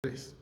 Tres.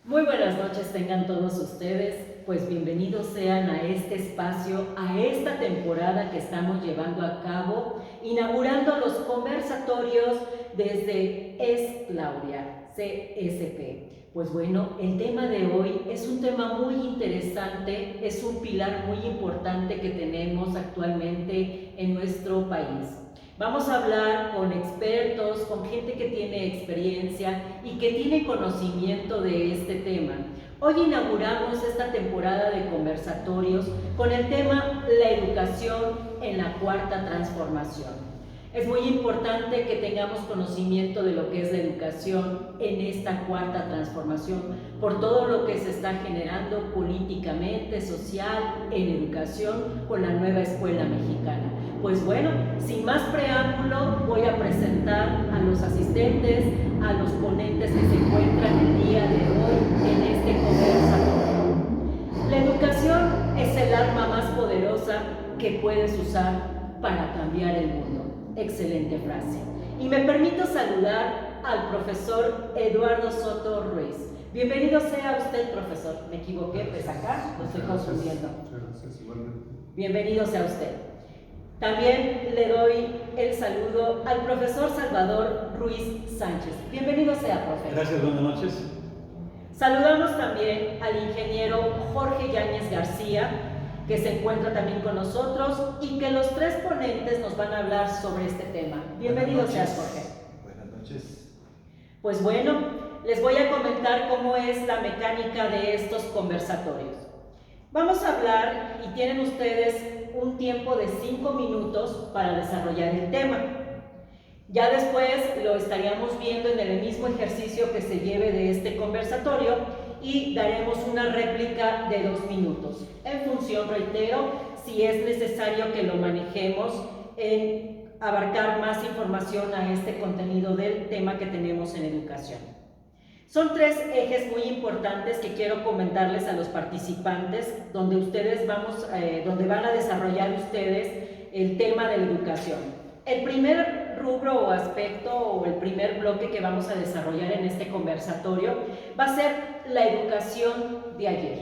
Muy buenas noches tengan todos ustedes, pues bienvenidos sean a este espacio, a esta temporada que estamos llevando a cabo, inaugurando los conversatorios desde Es Claudia, CSP. Pues bueno, el tema de hoy es un tema muy interesante, es un pilar muy importante que tenemos actualmente en nuestro país. Vamos a hablar con expertos, con gente que tiene experiencia y que tiene conocimiento de este tema. Hoy inauguramos esta temporada de conversatorios con el tema La educación en la cuarta transformación. Es muy importante que tengamos conocimiento de lo que es la educación en esta cuarta transformación, por todo lo que se está generando políticamente, social, en educación con la nueva escuela mexicana. Pues bueno, sin más preámbulo, voy a presentar a los asistentes, a los ponentes que se encuentran el día de hoy en este conversatorio. La educación es el arma más poderosa que puedes usar para cambiar el mundo. Excelente frase. Y me permito saludar al profesor Eduardo Soto Ruiz. Bienvenido sea usted, profesor. Me equivoqué, pues acá lo estoy confundiendo. Muchas gracias, igualmente. Bienvenido sea usted. También le doy el saludo al profesor Salvador Ruiz Sánchez. Bienvenido sea, profe. Gracias, buenas noches. Saludamos también al ingeniero Jorge Yáñez García, que se encuentra también con nosotros y que los tres ponentes nos van a hablar sobre este tema. Bienvenido seas, Jorge. Buenas noches. Pues bueno, les voy a comentar cómo es la mecánica de estos conversatorios. Vamos a hablar y tienen ustedes un tiempo de 5 minutos para desarrollar el tema. Ya después lo estaríamos viendo en el mismo ejercicio que se lleve de este conversatorio y daremos una réplica de 2 minutos. En función, reitero, si es necesario que lo manejemos en abarcar más información a este contenido del tema que tenemos en educación. Son 3 ejes muy importantes que quiero comentarles a los participantes, donde donde van a desarrollar ustedes el tema de la educación. El primer rubro o aspecto o el primer bloque que vamos a desarrollar en este conversatorio va a ser la educación de ayer,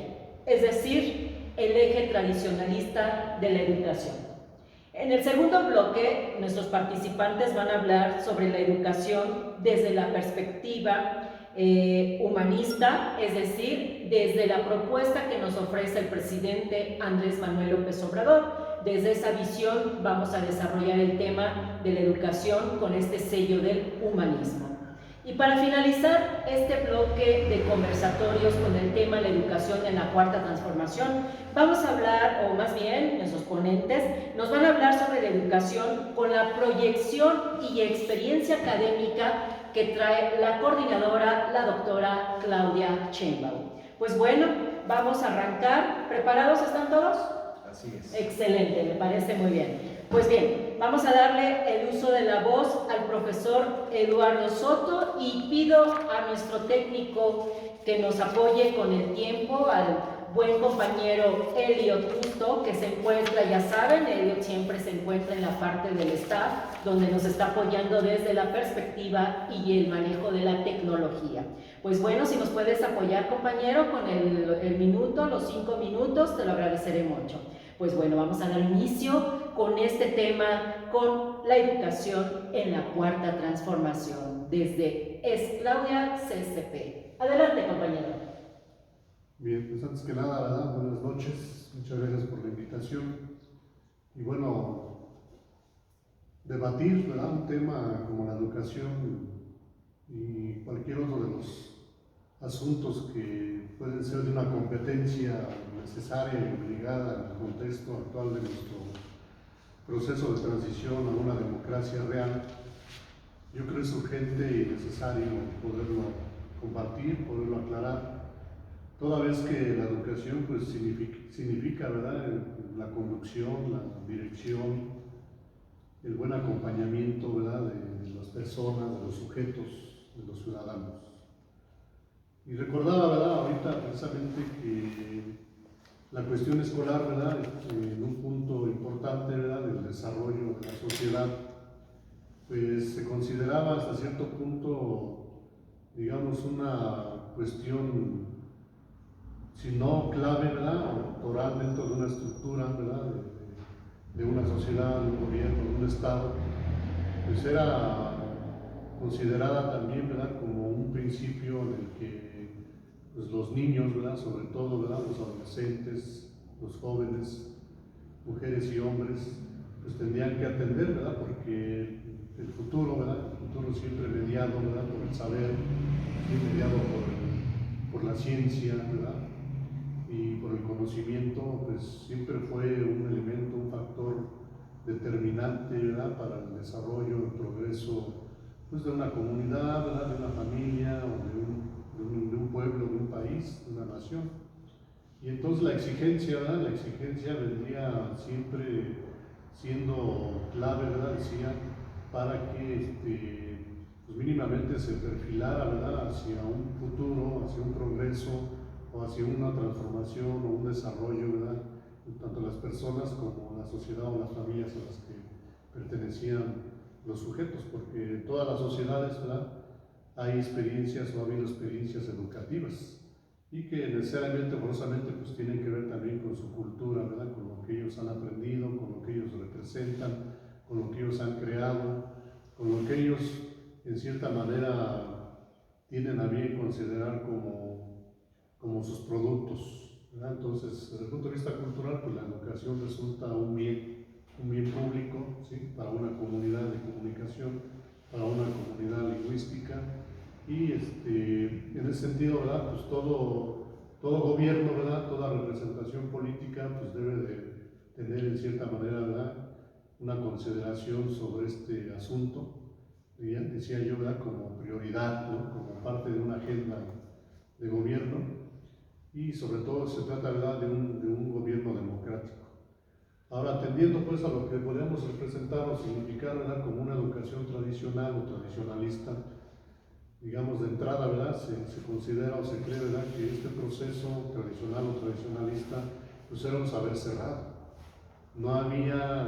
es decir, el eje tradicionalista de la educación. En el segundo bloque, nuestros participantes van a hablar sobre la educación desde la perspectiva humanista, es decir, desde la propuesta que nos ofrece el presidente Andrés Manuel López Obrador. Desde esa visión vamos a desarrollar el tema de la educación con este sello del humanismo. Y para finalizar este bloque de conversatorios con el tema la educación en la cuarta transformación, vamos a hablar, o más bien nuestros ponentes nos van a hablar sobre la educación con la proyección y experiencia académica que trae la coordinadora, la doctora Claudia Sheinbaum. Pues bueno, vamos a arrancar. ¿Preparados están todos? Así es. Excelente, me parece muy bien. Pues bien, vamos a darle el uso de la voz al profesor Eduardo Soto y pido a nuestro técnico que nos apoye con el tiempo, al buen compañero Eliot Justo, que se encuentra, ya saben, Eliot siempre se encuentra en la parte del staff, donde nos está apoyando desde la perspectiva y el manejo de la tecnología. Pues bueno, si nos puedes apoyar, compañero, con el minuto, los 5 minutos, te lo agradeceré mucho. Pues bueno, vamos a dar inicio con este tema, con la educación en la cuarta transformación, desde Es Claudia CSP. Adelante, compañero. Bien, pues antes que nada, ¿verdad? Buenas noches, muchas gracias por la invitación. Y bueno, debatir, ¿verdad? Un tema como la educación y cualquier otro de los asuntos que pueden ser de una competencia necesaria y obligada en el contexto actual de nuestro proceso de transición a una democracia real, yo creo que es urgente y necesario poderlo compartir, poderlo aclarar, toda vez que la educación pues significa, ¿verdad?, la conducción, la dirección, el buen acompañamiento, ¿verdad?, de las personas, de los sujetos, de los ciudadanos. Y recordaba, ¿verdad?, ahorita precisamente que la cuestión escolar, ¿verdad?, en un punto importante, ¿verdad?, del desarrollo de la sociedad, pues se consideraba hasta cierto punto digamos, una cuestión, si no clave, ¿verdad?, oral dentro de una estructura, ¿verdad?, de una sociedad, de un gobierno, de un Estado, pues era considerada también, ¿verdad?, como un principio en el que pues, los niños, ¿verdad?, sobre todo, ¿verdad?, los adolescentes, los jóvenes, mujeres y hombres, pues tendrían que atender, ¿verdad?, porque el futuro, ¿verdad?, el futuro siempre mediado, ¿verdad?, por el saber, siempre mediado por la ciencia, ¿verdad?, y por el conocimiento, pues siempre fue un elemento, un factor determinante, ¿verdad?, para el desarrollo, el progreso, pues de una comunidad, ¿verdad?, de una familia, o de un pueblo, de un país, de una nación. Y entonces la exigencia, ¿verdad?, la exigencia vendría siempre siendo clave, ¿verdad?, decía, para que pues mínimamente se perfilara, ¿verdad?, hacia un futuro, hacia un progreso, o hacia una transformación o un desarrollo, ¿verdad?, tanto las personas como la sociedad o las familias a las que pertenecían los sujetos, porque en todas las sociedades, ¿verdad?, hay experiencias o ha habido experiencias educativas y que necesariamente, forzosamente, pues tienen que ver también con su cultura, ¿verdad?, con lo que ellos han aprendido, con lo que ellos representan, con lo que ellos han creado, con lo que ellos, en cierta manera, tienen a bien considerar como sus productos, ¿verdad? Entonces, desde el punto de vista cultural, pues la educación resulta un bien público, ¿sí?, para una comunidad de comunicación, para una comunidad lingüística, y en ese sentido, ¿verdad?, pues todo gobierno, ¿verdad?, toda representación política, pues debe de tener en cierta manera, ¿verdad?, una consideración sobre este asunto, ¿bien?, decía yo, ¿verdad?, como prioridad, ¿no?, como parte de una agenda de gobierno, y sobre todo se trata, ¿verdad?, de un gobierno democrático. Ahora, atendiendo pues a lo que podemos representar o significar, ¿verdad?, como una educación tradicional o tradicionalista, digamos de entrada, ¿verdad?, se considera o se cree, ¿verdad?, que este proceso tradicional o tradicionalista pues era un saber cerrado. No había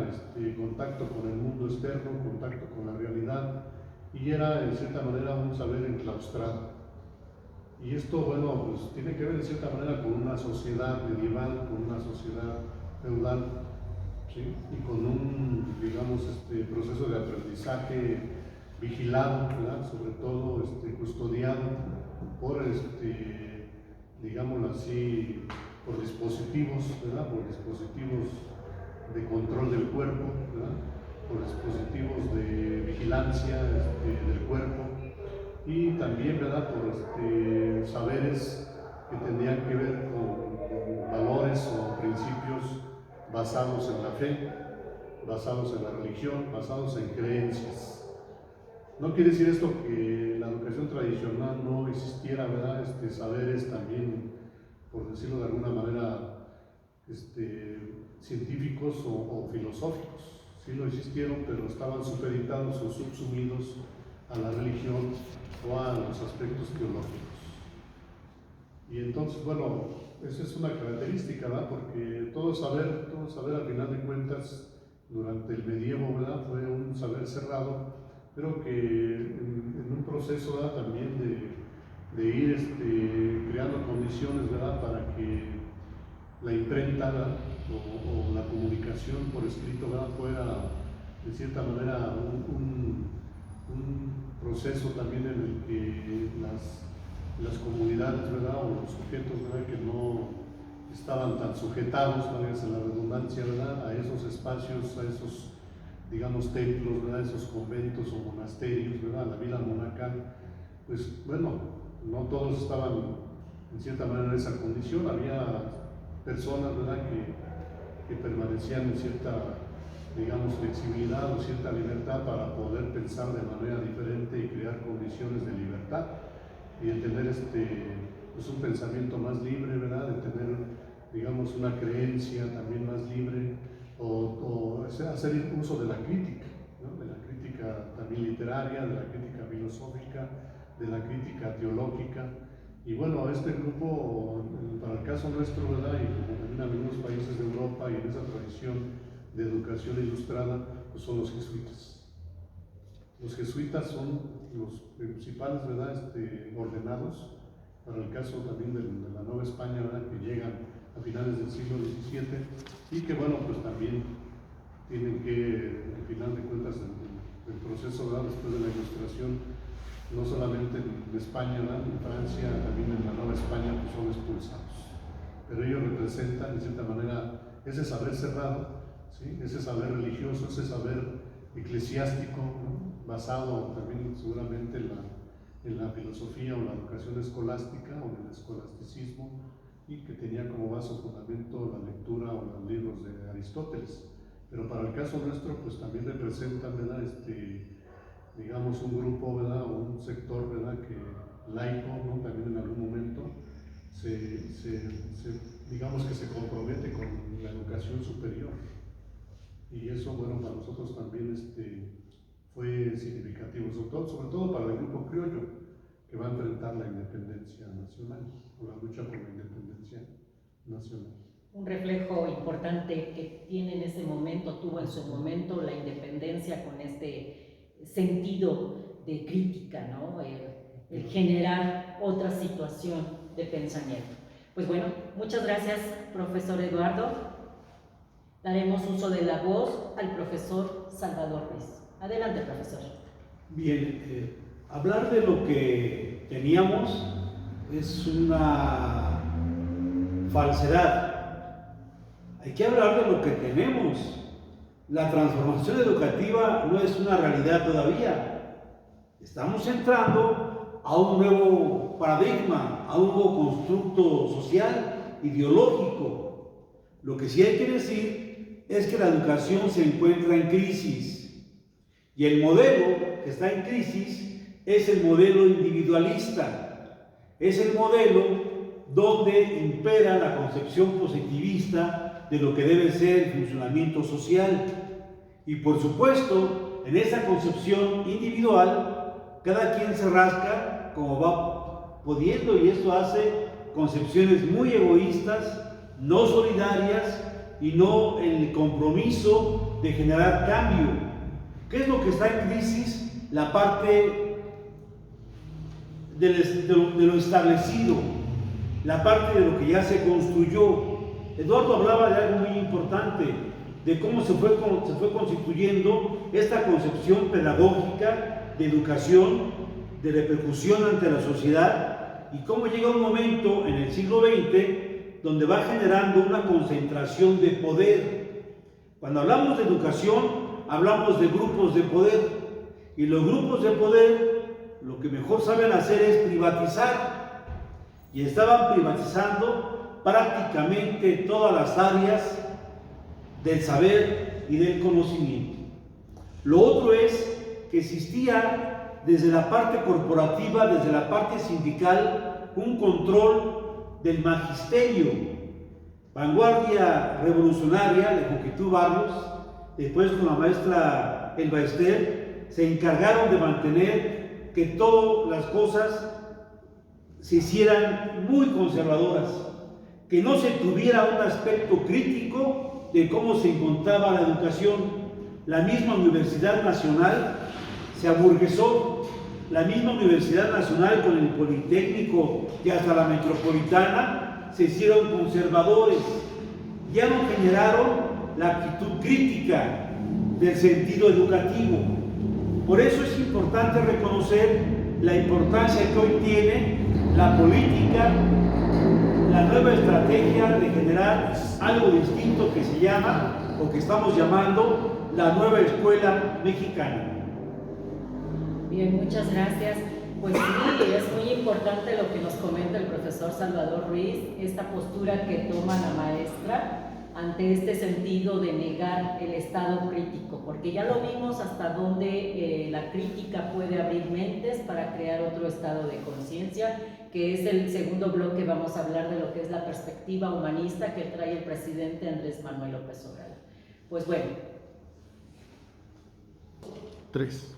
contacto con el mundo externo, contacto con la realidad, y era en cierta manera un saber enclaustrado. Y esto, bueno, pues tiene que ver en cierta manera con una sociedad medieval, con una sociedad feudal, ¿sí?, y con un, digamos, proceso de aprendizaje vigilado, ¿verdad?, sobre todo custodiado por, digámoslo así, por dispositivos, ¿verdad?, por dispositivos de control del cuerpo, ¿verdad?, por dispositivos de vigilancia del cuerpo, y también, ¿verdad?, por saberes que tendrían que ver con valores o principios basados en la fe, basados en la religión, basados en creencias. No quiere decir esto que la educación tradicional no existiera, ¿verdad?, saberes también, por decirlo de alguna manera, científicos o filosóficos. Sí lo existieron, pero estaban supeditados o subsumidos a la religión o a los aspectos teológicos. Y entonces, bueno, esa es una característica, ¿verdad?, porque todo saber al final de cuentas, durante el medievo, ¿verdad?, fue un saber cerrado, pero que en un proceso, ¿verdad?, también de ir creando condiciones, ¿verdad?, para que la imprenta, ¿verdad?, o la comunicación por escrito, ¿verdad?, fuera de cierta manera un proceso también en el que las comunidades, ¿verdad?, o los sujetos, ¿verdad?, que no estaban tan sujetados, válgase la redundancia, ¿verdad?, a esos espacios, a esos, digamos, templos, ¿verdad?, esos conventos o monasterios, ¿verdad?, la vida monacal, pues bueno, no todos estaban en cierta manera en esa condición. Había personas, ¿verdad?, que permanecían en cierta, digamos, flexibilidad o cierta libertad para poder pensar de manera diferente y crear condiciones de libertad y de tener pues un pensamiento más libre, ¿verdad?, de tener, digamos, una creencia también más libre, o hacer uso de la crítica, ¿no?, de la crítica también literaria, de la crítica filosófica, de la crítica teológica. Y bueno, este grupo, para el caso nuestro, ¿verdad?, y como también en algunos países de Europa y en esa tradición de educación ilustrada, pues son los jesuitas. Los jesuitas son los principales, ¿verdad? Ordenados, para el caso también de la Nueva España, ¿verdad? Que llegan a finales del siglo XVII y que, bueno, pues también tienen que, al final de cuentas, el proceso, ¿verdad? Después de la Ilustración, no solamente en España, ¿verdad? En Francia, también en la Nueva España, pues son expulsados. Pero ellos representan, de cierta manera, ese saber cerrado, ¿sí? Ese saber religioso, ese saber eclesiástico, ¿no? Basado también seguramente en la filosofía o la educación escolástica o en el escolasticismo, y que tenía como base o fundamento la lectura o los libros de Aristóteles. Pero para el caso nuestro, pues también representan, ¿verdad? Digamos, un grupo, ¿verdad? O un sector, ¿verdad? Que laico, ¿no? También en algún momento digamos que se compromete con la educación superior. Y eso, bueno, para nosotros también fue significativo, sobre todo para el grupo criollo, que va a enfrentar la independencia nacional, o la lucha por la independencia nacional. Un reflejo importante que tiene en ese momento, tuvo en su momento la independencia con este sentido de crítica, ¿no? El generar otra situación de pensamiento. Pues bueno, muchas gracias, profesor Eduardo. Daremos uso de la voz al profesor Salvador Ruiz. Adelante, profesor. Bien, hablar de lo que teníamos es una falsedad. Hay que hablar de lo que tenemos. La transformación educativa no es una realidad todavía. Estamos entrando a un nuevo paradigma, a un nuevo constructo social, ideológico. Lo que sí hay que decir es que la educación se encuentra en crisis. Y el modelo que está en crisis es el modelo individualista. Es el modelo donde impera la concepción positivista de lo que debe ser el funcionamiento social. Y por supuesto, en esa concepción individual, cada quien se rasca como va pudiendo, y esto hace concepciones muy egoístas, no solidarias y no el compromiso de generar cambio. ¿Qué es lo que está en crisis? La parte de lo establecido, la parte de lo que ya se construyó. Eduardo hablaba de algo muy importante, de cómo se fue constituyendo esta concepción pedagógica de educación, de repercusión ante la sociedad, y cómo llega un momento en el siglo XX donde va generando una concentración de poder. Cuando hablamos de educación, hablamos de grupos de poder, y los grupos de poder lo que mejor saben hacer es privatizar, y estaban privatizando prácticamente todas las áreas del saber y del conocimiento. Lo otro es que existía desde la parte corporativa, desde la parte sindical, un control del magisterio. Vanguardia revolucionaria de Joquitú Barrios, después con la maestra Elba Ester, se encargaron de mantener que todas las cosas se hicieran muy conservadoras, que no se tuviera un aspecto crítico de cómo se encontraba la educación. La misma Universidad Nacional se aburguesó, la misma Universidad Nacional con el Politécnico y hasta la Metropolitana se hicieron conservadores, ya no generaron la actitud crítica del sentido educativo. Por eso es importante reconocer la importancia que hoy tiene la política, la nueva estrategia de generar algo distinto que se llama, o que estamos llamando, la nueva escuela mexicana. Bien, muchas gracias. Pues sí, es muy importante lo que nos comenta el profesor Salvador Ruiz, esta postura que toma la maestra ante este sentido de negar el estado crítico, porque ya lo vimos hasta dónde la crítica puede abrir mentes para crear otro estado de conciencia, que es el segundo bloque. Vamos a hablar de lo que es la perspectiva humanista que trae el presidente Andrés Manuel López Obrador. Pues bueno. 3.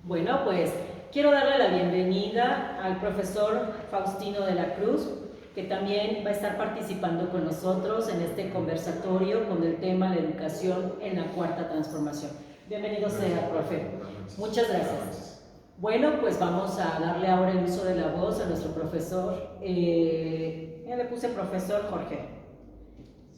Bueno, pues quiero darle la bienvenida al profesor Faustino de la Cruz, que también va a estar participando con nosotros en este conversatorio con el tema de educación en la cuarta transformación. Bienvenido sea, profe. Muchas gracias. Bueno, pues vamos a darle ahora el uso de la voz a nuestro profesor. Ya le puse profesor Jorge.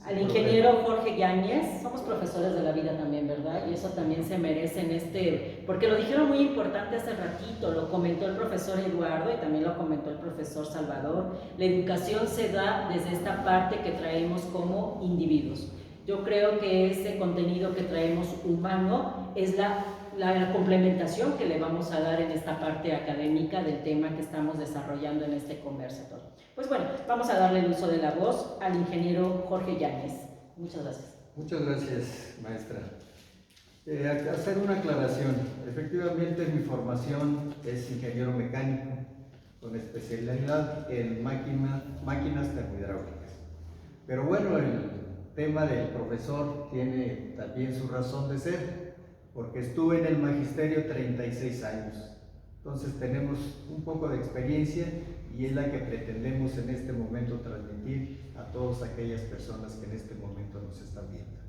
Al ingeniero Jorge Yáñez. Somos profesores de la vida también, ¿verdad? Y eso también se merece porque lo dijeron muy importante hace ratito, lo comentó el profesor Eduardo y también lo comentó el profesor Salvador. La educación se da desde esta parte que traemos como individuos. Yo creo que ese contenido que traemos humano es la complementación que le vamos a dar en esta parte académica del tema que estamos desarrollando en este conversatorio. Pues bueno, vamos a darle el uso de la voz al ingeniero Jorge Yáñez. Muchas gracias. Muchas gracias, maestra. Hacer una aclaración. Efectivamente, mi formación es ingeniero mecánico con especialidad en máquinas termohidráulicas. Pero bueno, el tema del profesor tiene también su razón de ser, porque estuve en el magisterio 36 años. Entonces tenemos un poco de experiencia y es la que pretendemos en este momento transmitir a todas aquellas personas que en este momento nos están viendo.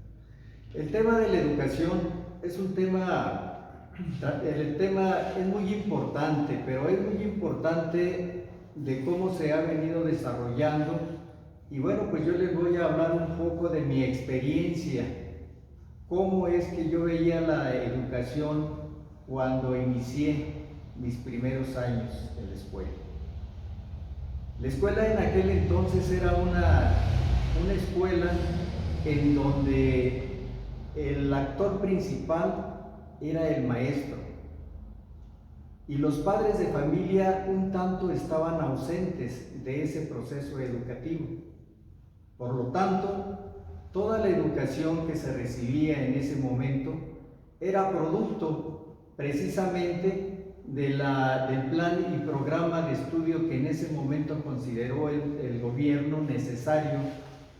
El tema de la educación es un tema, el tema es muy importante, pero es muy importante de cómo se ha venido desarrollando. Y bueno, pues yo les voy a hablar un poco de mi experiencia, cómo es que yo veía la educación cuando inicié mis primeros años en la escuela. La escuela en aquel entonces era una escuela en donde el actor principal era el maestro y los padres de familia un tanto estaban ausentes de ese proceso educativo. Por lo tanto, toda la educación que se recibía en ese momento era producto precisamente del plan y programa de estudio que en ese momento consideró el gobierno necesario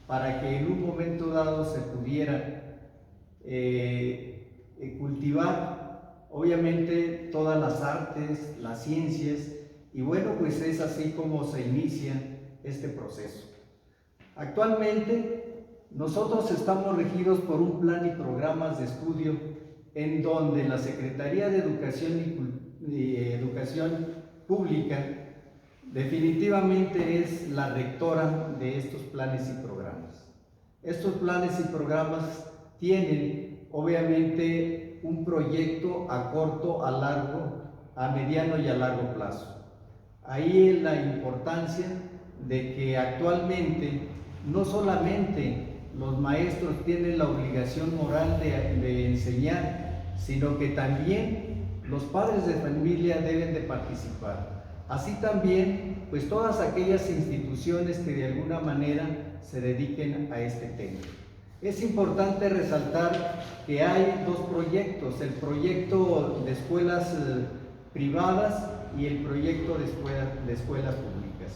para que en un momento dado se pudiera cultivar obviamente todas las artes, las ciencias, y bueno, pues es así como se inicia este proceso. Actualmente nosotros estamos regidos por un plan y programas de estudio en donde la Secretaría de Educación Pública definitivamente es la rectora de estos planes y programas. Estos planes y programas tienen obviamente un proyecto a corto, a largo, a mediano y a largo plazo. Ahí es la importancia de que actualmente no solamente los maestros tienen la obligación moral de enseñar, sino que también los padres de familia deben de participar. Así también, pues todas aquellas instituciones que de alguna manera se dediquen a este tema. Es importante resaltar que hay dos proyectos, el proyecto de escuelas privadas y el proyecto de escuelas públicas.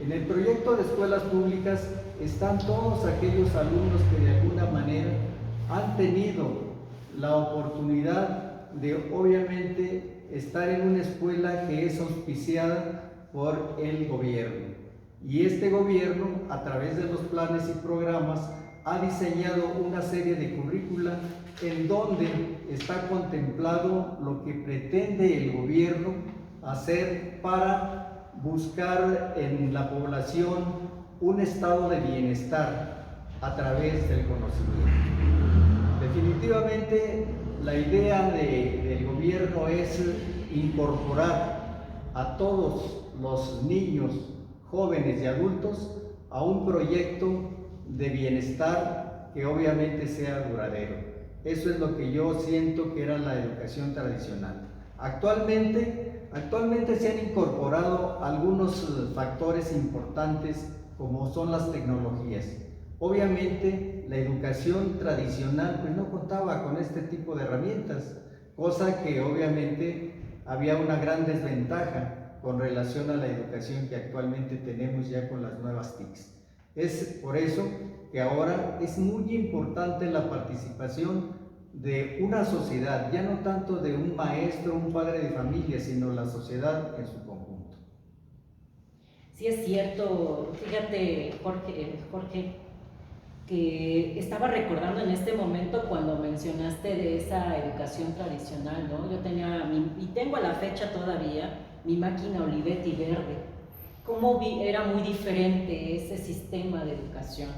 En el proyecto de escuelas públicas están todos aquellos alumnos que de alguna manera han tenido la oportunidad de obviamente estar en una escuela que es auspiciada por el gobierno. Y este gobierno, a través de los planes y programas, ha diseñado una serie de currícula en donde está contemplado lo que pretende el gobierno hacer para buscar en la población un estado de bienestar a través del conocimiento. Definitivamente la idea del gobierno es incorporar a todos los niños, jóvenes y adultos a un proyecto de bienestar que obviamente sea duradero. Eso es lo que yo siento que era la educación tradicional. Actualmente se han incorporado algunos factores importantes como son las tecnologías. Obviamente la educación tradicional pues no contaba con este tipo de herramientas, cosa que obviamente había una gran desventaja con relación a la educación que actualmente tenemos ya con las nuevas TICs. Es por eso que ahora es muy importante la participación de una sociedad, ya no tanto de un maestro, un padre de familia, sino la sociedad en su conjunto. Sí, es cierto. Fíjate, Jorge, que estaba recordando en este momento cuando mencionaste de esa educación tradicional, ¿no? Yo tenía, y tengo a la fecha todavía, mi máquina Olivetti verde. Cómo era muy diferente ese sistema de educación.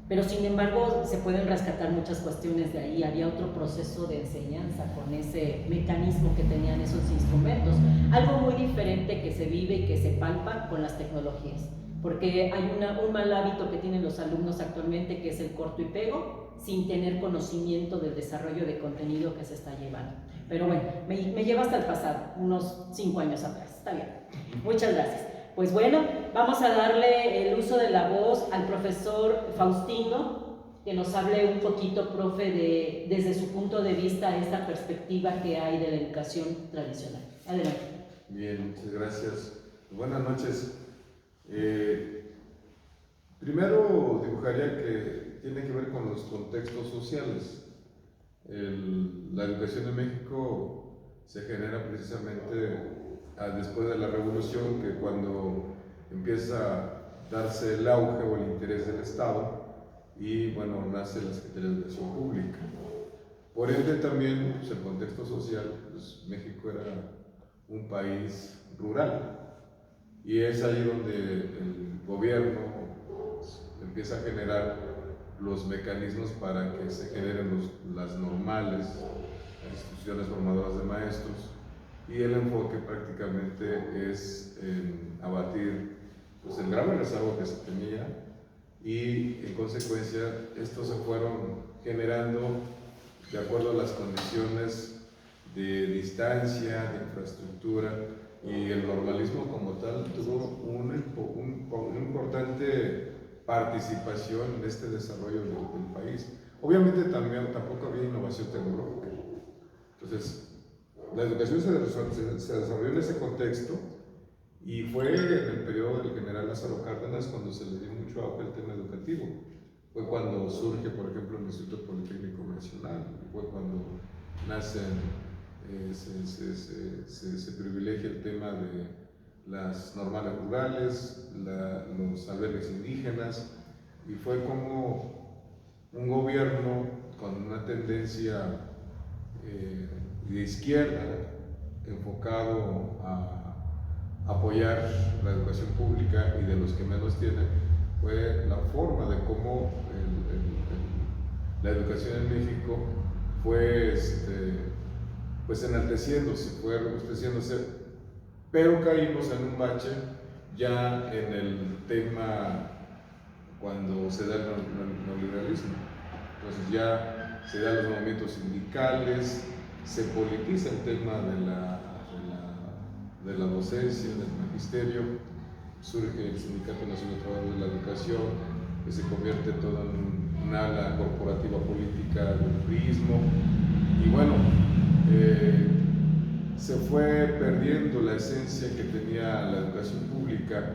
Pero sin embargo se pueden rescatar muchas cuestiones de ahí. Había otro proceso de enseñanza con ese mecanismo que tenían esos instrumentos. Algo muy diferente que se vive y que se palpa con las tecnologías. Porque hay un mal hábito que tienen los alumnos actualmente, que es el corto y pego, sin tener conocimiento del desarrollo de contenido que se está llevando. Pero bueno, me lleva hasta el pasado, unos 5 años atrás. Está bien. Muchas gracias. Pues bueno, vamos a darle el uso de la voz al profesor Faustino, que nos hable un poquito, profe, desde su punto de vista, esta perspectiva que hay de la educación tradicional. Adelante. Bien, muchas gracias. Buenas noches. Primero dibujaría que tiene que ver con los contextos sociales. La educación en México se genera precisamente después de la Revolución, que cuando empieza a darse el auge o el interés del Estado y bueno, nace la Secretaría de Educación Pública. Por ende también pues, el contexto social, pues, México era un país rural. Y es ahí donde el gobierno empieza a generar los mecanismos para que se generen las normales, las instituciones formadoras de maestros, y el enfoque prácticamente es en abatir pues, el grave rezago que se tenía, y en consecuencia estos se fueron generando de acuerdo a las condiciones de distancia, de infraestructura, y el normalismo como tal tuvo una importante participación en este desarrollo del país. Obviamente tampoco había innovación tecnológica. Entonces, la educación se desarrolló en ese contexto, y fue en el periodo del general Lázaro Cárdenas cuando se le dio mucho auge al tema educativo. Fue cuando surge, por ejemplo, el Instituto Politécnico Nacional, fue cuando nacen se privilegia el tema de las normales rurales, los albergues indígenas, y fue como un gobierno con una tendencia de izquierda enfocado a apoyar la educación pública y de los que menos tienen, fue la forma de cómo la educación en México fue pues enalteciéndose, fue robusteciéndose, pero caímos en un bache ya en el tema cuando se da el neoliberalismo. Entonces ya se dan los movimientos sindicales, se politiza el tema de la docencia, del magisterio, surge el Sindicato Nacional de Trabajadores de la Educación, que se convierte todo en un ala corporativa política del priismo, y bueno, se fue perdiendo la esencia que tenía la educación pública,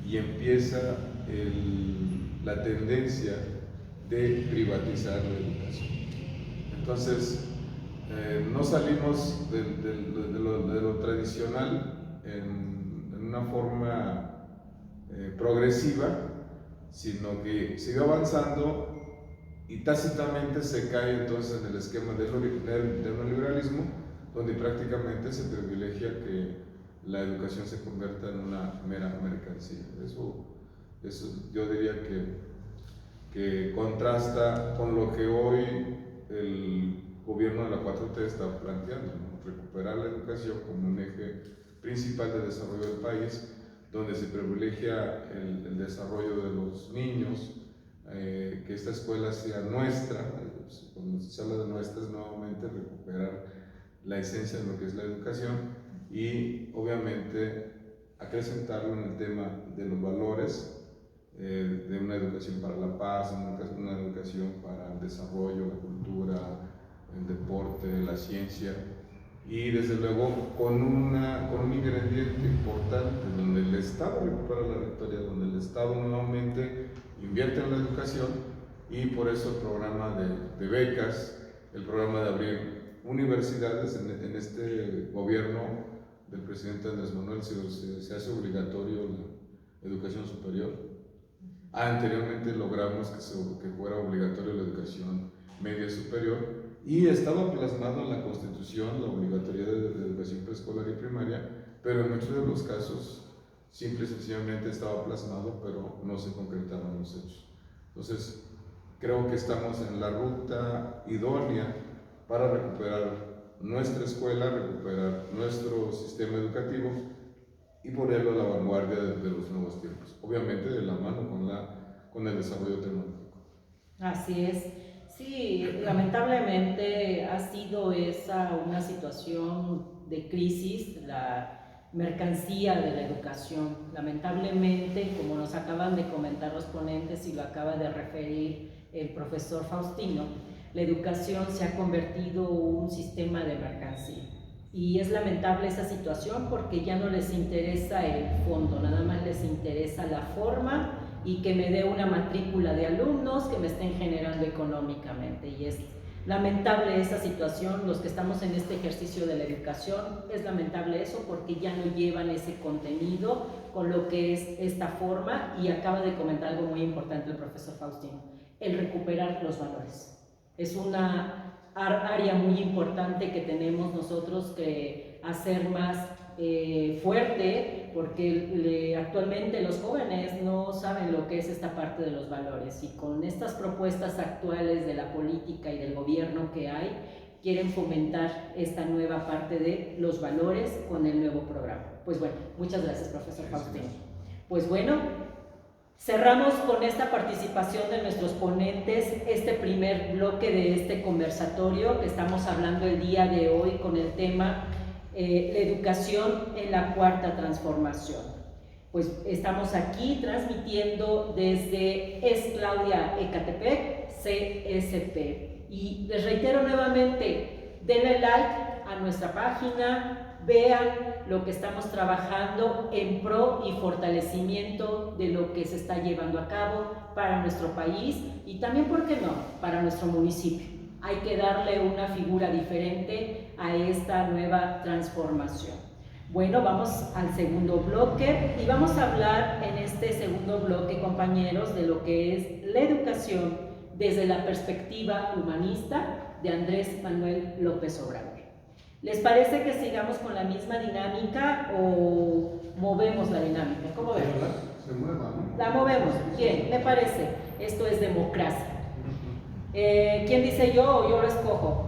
y empieza la tendencia de privatizar la educación. Entonces, no salimos de lo tradicional en una forma progresiva, sino que siguió avanzando, y tácitamente se cae entonces en el esquema del neoliberalismo, donde prácticamente se privilegia que la educación se convierta en una mera mercancía. Eso yo diría que contrasta con lo que hoy el gobierno de la 4T está planteando, ¿no? Recuperar la educación como un eje principal de desarrollo del país, donde se privilegia el desarrollo de los niños, que esta escuela sea nuestra. Cuando se habla de nuestra es nuevamente recuperar la esencia de lo que es la educación, y obviamente acrecentarlo en el tema de los valores, de una educación para la paz, una educación para el desarrollo, la cultura, el deporte, la ciencia, y desde luego con un ingrediente importante donde el Estado recupera la victoria, donde el Estado nuevamente invierte en la educación, y por eso el programa de becas, el programa de abrir universidades en este gobierno del presidente Andrés Manuel se hace obligatorio la educación superior, Anteriormente logramos que fuera obligatoria la educación media superior y estaba plasmado en la Constitución la obligatoriedad de educación preescolar y primaria, pero en muchos de los casos simple y sencillamente estaba plasmado, pero no se concretaban los hechos. Entonces, creo que estamos en la ruta idónea para recuperar nuestra escuela, recuperar nuestro sistema educativo y ponerlo a la vanguardia de los nuevos tiempos, obviamente de la mano con el desarrollo tecnológico. Así es. Sí, lamentablemente ha sido esa una situación de crisis, la mercancía de la educación. Lamentablemente, como nos acaban de comentar los ponentes y lo acaba de referir el profesor Faustino, la educación se ha convertido en un sistema de mercancía. Y es lamentable esa situación porque ya no les interesa el fondo, nada más les interesa la forma y que me dé una matrícula de alumnos que me estén generando económicamente. Y es lamentable esa situación, los que estamos en este ejercicio de la educación, es lamentable eso porque ya no llevan ese contenido con lo que es esta forma. Y acaba de comentar algo muy importante el profesor Faustino, el recuperar los valores. Es una área muy importante que tenemos nosotros que hacer más fuerte, porque actualmente los jóvenes no saben lo que es esta parte de los valores, y con estas propuestas actuales de la política y del gobierno que hay, quieren fomentar esta nueva parte de los valores con el nuevo programa. Pues bueno, muchas gracias, profesor Faustino. Pues bueno, cerramos con esta participación de nuestros ponentes este primer bloque de este conversatorio que estamos hablando el día de hoy con el tema la educación en la cuarta transformación. Pues estamos aquí transmitiendo desde Es Claudia Ecatepec, CSP. Y les reitero nuevamente, denle like a nuestra página, vean lo que estamos trabajando en pro y fortalecimiento de lo que se está llevando a cabo para nuestro país y también, ¿por qué no?, para nuestro municipio. Hay que darle una figura diferente a esta nueva transformación. Bueno, vamos al segundo bloque y vamos a hablar en este segundo bloque, compañeros, de lo que es la educación desde la perspectiva humanista de Andrés Manuel López Obrador. ¿Les parece que sigamos con la misma dinámica o movemos la dinámica? ¿Cómo ven? Se mueva, ¿no? La movemos. Bien, me parece. Esto es democracia. ¿Quién dice yo o yo lo escojo?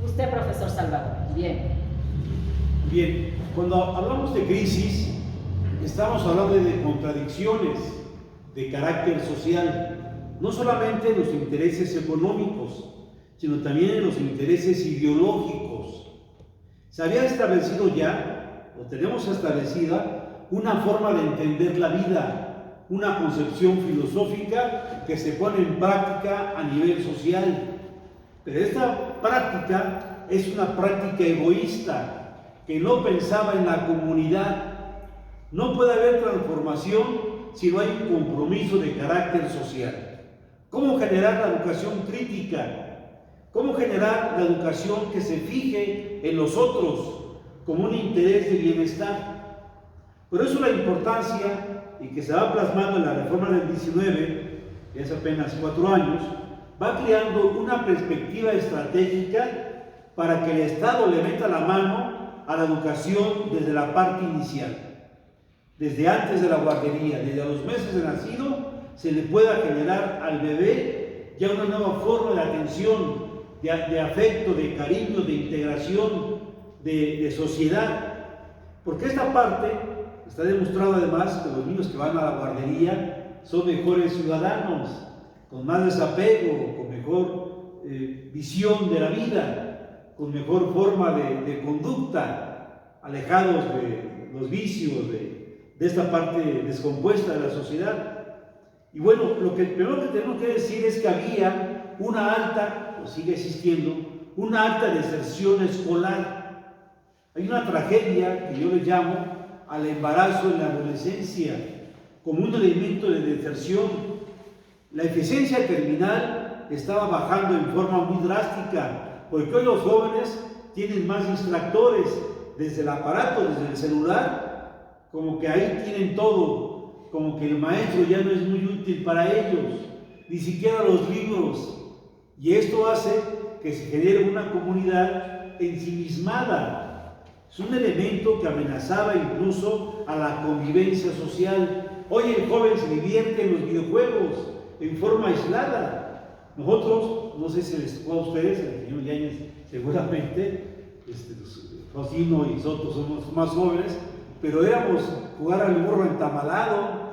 Usted, profesor Salvador. Bien. Bien, cuando hablamos de crisis, estamos hablando de contradicciones de carácter social, no solamente en los intereses económicos, sino también en los intereses ideológicos. Se había establecido ya, o tenemos establecida, una forma de entender la vida, una concepción filosófica que se pone en práctica a nivel social. Pero esta práctica es una práctica egoísta, que no pensaba en la comunidad. No puede haber transformación si no hay un compromiso de carácter social. ¿Cómo generar la educación crítica? ¿Cómo generar la educación que se fije en los otros como un interés de bienestar? Por eso la importancia, y que se va plasmando en la reforma del 19, que es apenas 4 años, va creando una perspectiva estratégica para que el Estado le meta la mano a la educación desde la parte inicial. Desde antes de la guardería, desde los meses de nacido, se le pueda generar al bebé ya una nueva forma de atención, de afecto, de cariño, de integración, de sociedad. Porque esta parte está demostrado además que los niños que van a la guardería son mejores ciudadanos, con más desapego, con mejor visión de la vida, con mejor forma de conducta, alejados de los vicios, de esta parte descompuesta de la sociedad. Y bueno, lo primero que tenemos que decir es que había una alta, o sigue existiendo, una alta deserción escolar. Hay una tragedia que yo le llamo al embarazo en la adolescencia como un elemento de deserción. La eficiencia terminal estaba bajando en forma muy drástica, porque hoy los jóvenes tienen más distractores, desde el aparato, desde el celular, como que ahí tienen todo. como que el maestro ya no es muy útil para ellos, ni siquiera los libros. Y esto hace que se genere una comunidad ensimismada. Es un elemento que amenazaba incluso a la convivencia social. Hoy el joven se divierte en los videojuegos en forma aislada. Nosotros, no sé si les tocó a ustedes, el señor Yáñez seguramente, Rocino y Soto somos más jóvenes, pero éramos jugar al burro entamalado,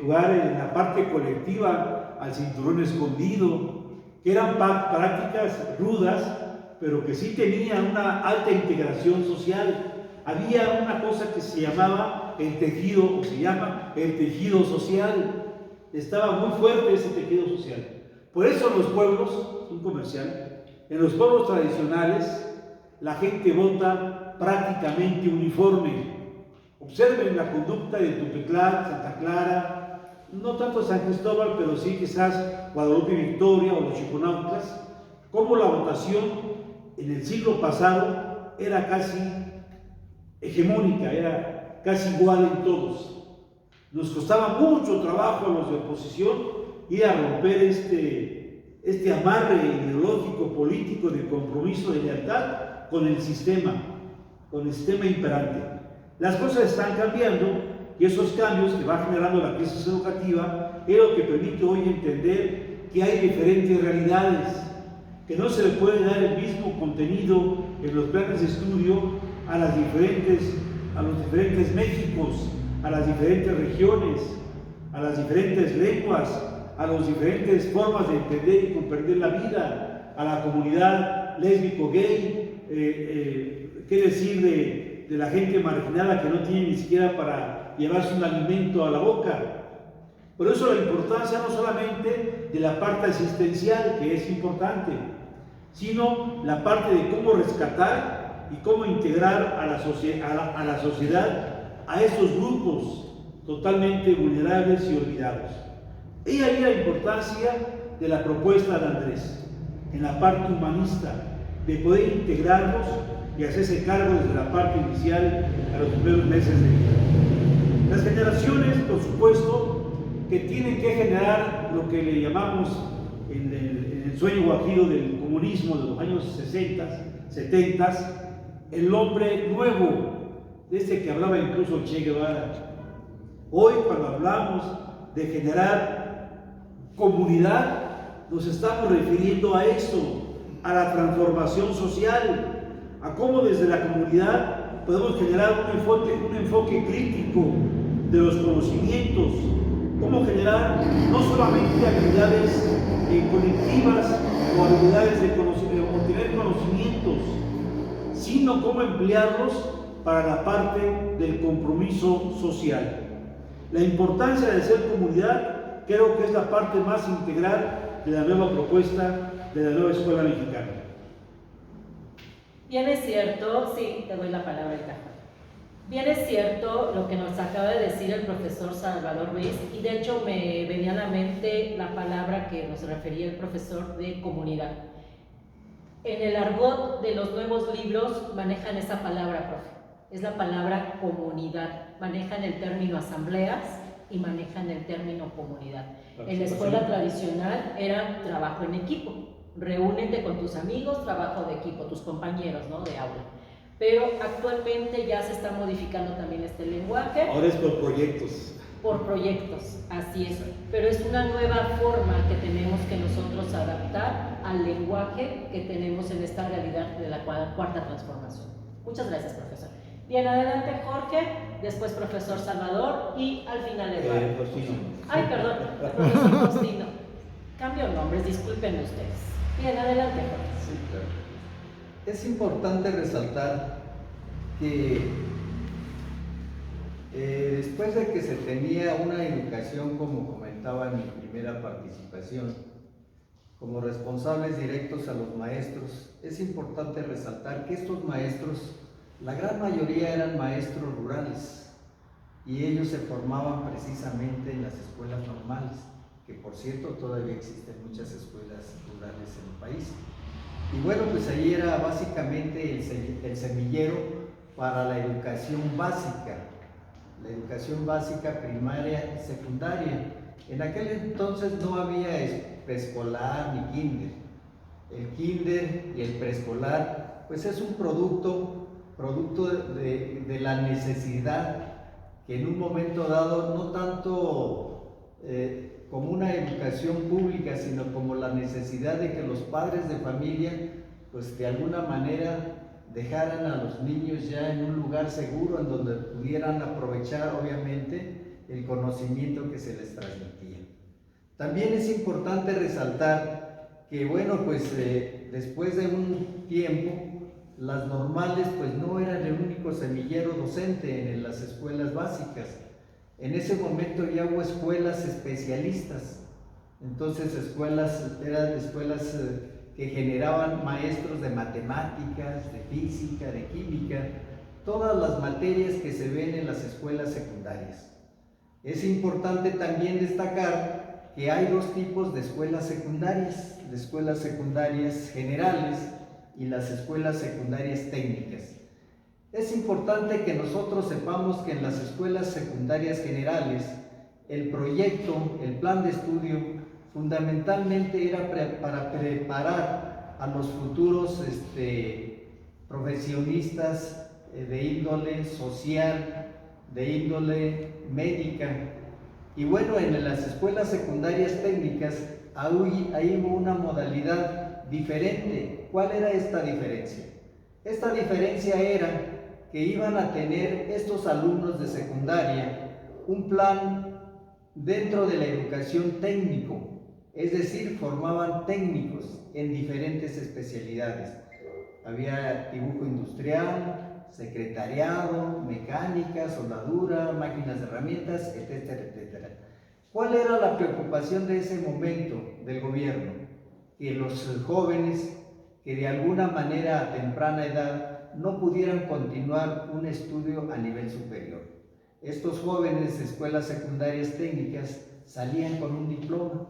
jugar en la parte colectiva al cinturón escondido, que eran prácticas rudas, pero que sí tenían una alta integración social. Había una cosa que se llamaba el tejido, o se llama el tejido social. Estaba muy fuerte ese tejido social. Por eso en los pueblos, un comercial, en los pueblos tradicionales, la gente vota prácticamente uniforme. Observen la conducta de Tupetlán, Santa Clara, no tanto San Cristóbal, pero sí quizás Guadalupe Victoria o los Chiconautas, cómo la votación en el siglo pasado era casi hegemónica, era casi igual en todos. Nos costaba mucho trabajo a los de oposición ir a romper este amarre ideológico, político, de compromiso, de lealtad con el sistema imperante. Las cosas están cambiando y esos cambios que va generando la crisis educativa es lo que permite hoy entender que hay diferentes realidades, que no se le puede dar el mismo contenido en los planes de estudio a los diferentes Méxicos, a las diferentes regiones, a las diferentes lenguas, a las diferentes formas de entender y comprender la vida, a la comunidad lésbico-gay, qué decir de la gente marginada que no tiene ni siquiera para llevarse un alimento a la boca. Por eso la importancia no solamente de la parte asistencial, que es importante, sino la parte de cómo rescatar y cómo integrar a la sociedad a estos grupos totalmente vulnerables y olvidados. Y ahí la importancia de la propuesta de Andrés, en la parte humanista, de poder integrarlos y hacerse cargo desde la parte inicial a los primeros meses de vida. Las generaciones, por supuesto, que tienen que generar lo que le llamamos en el sueño guajiro del comunismo de los años 60, 70, el hombre nuevo, de este que hablaba incluso Che Guevara. Hoy, cuando hablamos de generar comunidad, nos estamos refiriendo a esto, a la transformación social, a cómo desde la comunidad podemos generar un enfoque crítico de los conocimientos, cómo generar no solamente habilidades colectivas o habilidades de obtener conocimientos, sino cómo emplearlos para la parte del compromiso social. La importancia de ser comunidad creo que es la parte más integral de la nueva propuesta de la nueva escuela mexicana. Bien es cierto, sí, te doy la palabra, Ricardo. Bien es cierto lo que nos acaba de decir el profesor Salvador Ruiz, y de hecho me venía a la mente la palabra que nos refería el profesor de comunidad. En el argot de los nuevos libros manejan esa palabra, profe. Es la palabra comunidad. Manejan el término asambleas y manejan el término comunidad. En la escuela tradicional era trabajo en equipo. Reúnete con tus amigos, trabajo de equipo, tus compañeros, ¿no?, de aula. Pero actualmente ya se está modificando también este lenguaje. Ahora es por proyectos. Por proyectos, así es. Pero es una nueva forma que tenemos que nosotros adaptar al lenguaje que tenemos en esta realidad de la cuarta transformación. Muchas gracias, profesor. Bien, adelante Jorge, después profesor Salvador y al final Eduardo. Ay, perdón, profesor Faustino. Cambio nombres, disculpen ustedes. Bien, adelante Jorge. Sí, claro. Es importante resaltar que después de que se tenía una educación, como comentaba en mi primera participación, como responsables directos a los maestros, es importante resaltar que estos maestros, la gran mayoría eran maestros rurales y ellos se formaban precisamente en las escuelas normales, que por cierto todavía existen muchas escuelas rurales en el país. Y bueno, pues ahí era básicamente el semillero para la educación básica. la educación básica, primaria, secundaria. En aquel entonces no había preescolar ni kinder. El kinder y el preescolar, pues es un producto de la necesidad que en un momento dado, no tanto como una educación pública, sino como la necesidad de que los padres de familia, pues de alguna manera dejaran a los niños ya en un lugar seguro en donde pudieran aprovechar obviamente el conocimiento que se les transmitía. También es importante resaltar que bueno, pues después de un tiempo las normales pues no eran el único semillero docente en las escuelas básicas. En ese momento ya hubo escuelas especialistas, entonces eran escuelas que generaban maestros de matemáticas, de física, de química, todas las materias que se ven en las escuelas secundarias. Es importante también destacar que hay dos tipos de escuelas secundarias generales y las escuelas secundarias técnicas. Es importante que nosotros sepamos que en las escuelas secundarias generales, el proyecto, el plan de estudio, fundamentalmente era para preparar a los futuros profesionistas de índole social, de índole médica. Y bueno, en las escuelas secundarias técnicas ahí hubo una modalidad diferente. ¿Cuál era esta diferencia? Esta diferencia era que iban a tener estos alumnos de secundaria un plan dentro de la educación técnico, es decir, formaban técnicos en diferentes especialidades. Había dibujo industrial, secretariado, mecánica, soldadura, máquinas de herramientas, etcétera, etcétera. ¿Cuál era la preocupación de ese momento del gobierno? Que los jóvenes que de alguna manera a temprana edad no pudieran continuar un estudio a nivel superior. Estos jóvenes de escuelas secundarias técnicas salían con un diploma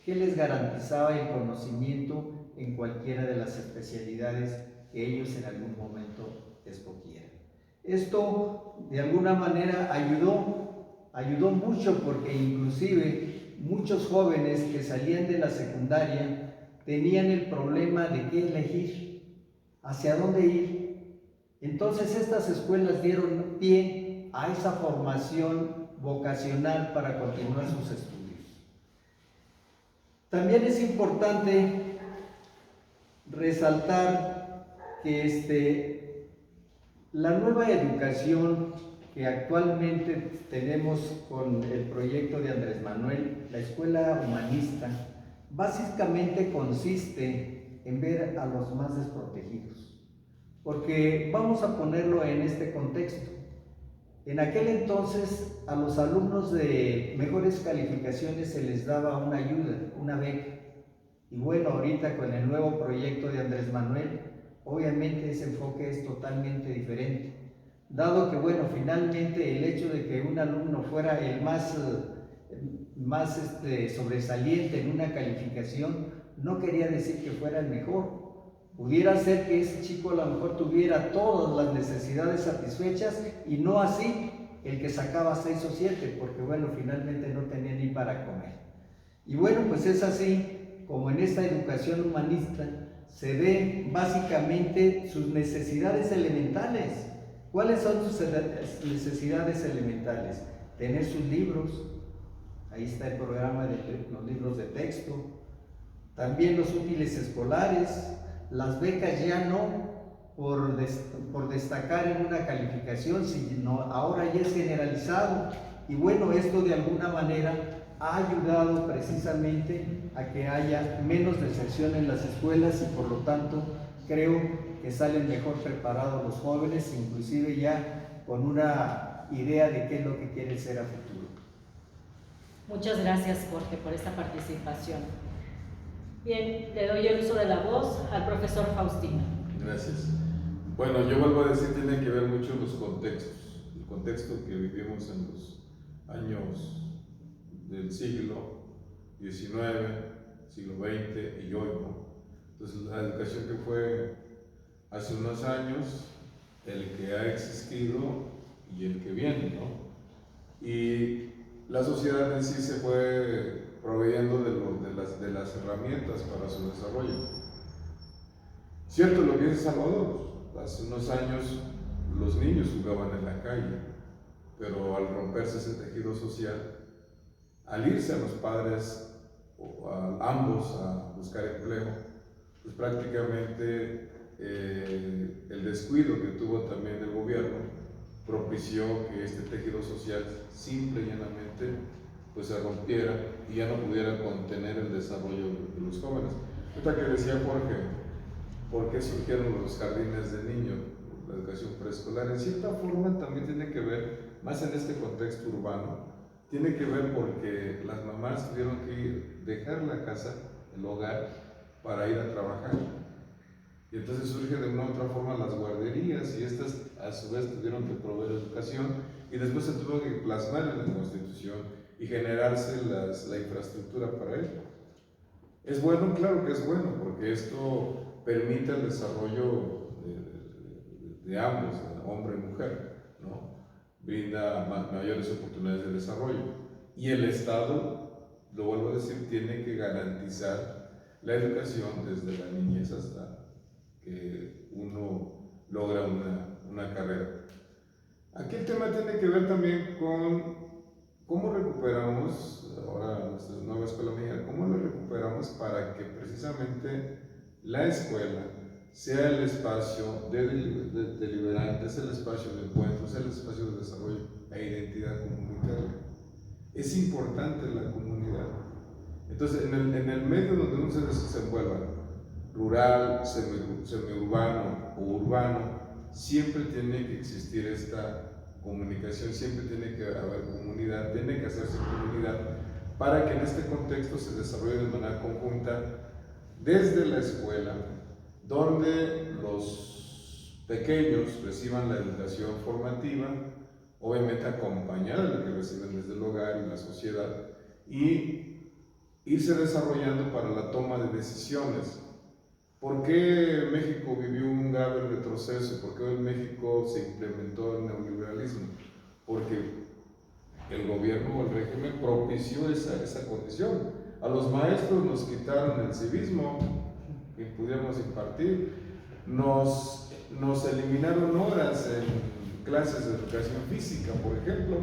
que les garantizaba el conocimiento en cualquiera de las especialidades que ellos en algún momento escogieran. Esto de alguna manera ayudó mucho, porque inclusive muchos jóvenes que salían de la secundaria tenían el problema de qué elegir, hacia dónde ir. Entonces estas escuelas dieron pie a esa formación vocacional para continuar sus estudios. También es importante resaltar que la nueva educación que actualmente tenemos con el proyecto de Andrés Manuel, la escuela humanista, básicamente consiste en ver a los más desprotegidos. Porque vamos a ponerlo en este contexto. En aquel entonces a los alumnos de mejores calificaciones se les daba una ayuda, una beca. Y bueno, ahorita con el nuevo proyecto de Andrés Manuel, obviamente ese enfoque es totalmente diferente. Dado que, bueno, finalmente el hecho de que un alumno fuera el más sobresaliente en una calificación no quería decir que fuera el mejor. Pudiera ser que ese chico a lo mejor tuviera todas las necesidades satisfechas y no así el que sacaba 6 o 7, porque bueno, finalmente no tenía ni para comer. Y bueno, pues es así como en esta educación humanista se ve básicamente sus necesidades elementales. ¿Cuáles son sus necesidades elementales? Tener sus libros, ahí está el programa de los libros de texto, también los útiles escolares, las becas ya no por destacar en una calificación, sino ahora ya es generalizado. Y bueno, esto de alguna manera ha ayudado precisamente a que haya menos deserción en las escuelas y por lo tanto creo que salen mejor preparados los jóvenes, inclusive ya con una idea de qué es lo que quieren ser a futuro. Muchas gracias, Jorge, por esta participación. Bien, le doy el uso de la voz al profesor Faustino. Gracias. Bueno, yo vuelvo a decir, tiene que ver mucho los contextos. El contexto que vivimos en los años del siglo XIX, siglo XX y hoy, ¿no? Entonces, la educación que fue hace unos años, el que ha existido y el que viene, ¿no? y la sociedad en sí se fue proveyendo de las herramientas para su desarrollo. Cierto lo que dice Salvador, hace unos años los niños jugaban en la calle, pero al romperse ese tejido social, al irse a los padres o a ambos a buscar empleo, pues prácticamente el descuido que tuvo también el gobierno propició que este tejido social simple y llanamente pues se rompiera y ya no pudiera contener el desarrollo de los jóvenes. Ahorita que decía Jorge, ¿por qué surgieron los jardines de niños? La educación preescolar, en cierta forma también tiene que ver, más en este contexto urbano, tiene que ver porque las mamás tuvieron que dejar la casa, el hogar, para ir a trabajar. Y entonces surge de una u otra forma las guarderías y estas a su vez tuvieron que proveer educación y después se tuvo que plasmar en la Constitución y generarse la infraestructura para ello. ¿Es bueno? Claro que es bueno, porque esto permite el desarrollo de ambos, hombre y mujer, ¿no? Brinda mayores oportunidades de desarrollo. Y el Estado, lo vuelvo a decir, tiene que garantizar la educación desde la niñez hasta que uno logra una carrera. Aquí el tema tiene que ver también con cómo recuperamos, ahora nuestra nueva escuela mexicana, cómo la recuperamos para que precisamente la escuela sea el espacio deliberante, es el espacio de encuentro, es el espacio de desarrollo e identidad comunitaria. Es importante la comunidad. Entonces, en el medio donde uno se desenvuelva, rural, semiurbano o urbano, siempre tiene que existir esta comunicación, siempre tiene que haber comunidad, tiene que hacerse comunidad para que en este contexto se desarrolle de manera conjunta desde la escuela, donde los pequeños reciban la educación formativa, obviamente acompañada de la que reciben desde el hogar y la sociedad, y irse desarrollando para la toma de decisiones. ¿Por qué México vivió un grave retroceso? ¿Por qué en México se implementó el neoliberalismo? Porque el gobierno o el régimen propició esa condición. A los maestros nos quitaron el civismo que pudiéramos impartir, nos eliminaron horas en clases de educación física, por ejemplo,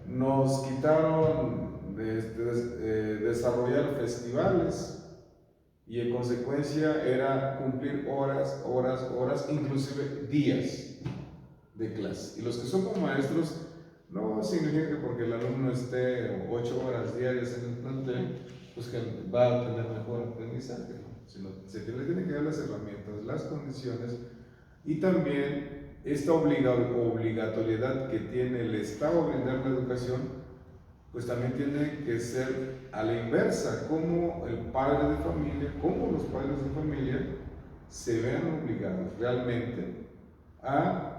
nos quitaron desarrollar festivales, y en consecuencia era cumplir horas, inclusive días de clase. Y los que somos maestros, no significa que porque el alumno esté 8 horas diarias en el plantel, pues que va a tener mejor aprendizaje, ¿no? Sino se le tienen que dar las herramientas, las condiciones y también esta obligatoriedad que tiene el Estado a brindar la educación, pues también tiene que ser a la inversa, como el padre de familia, como los padres de familia se vean obligados realmente a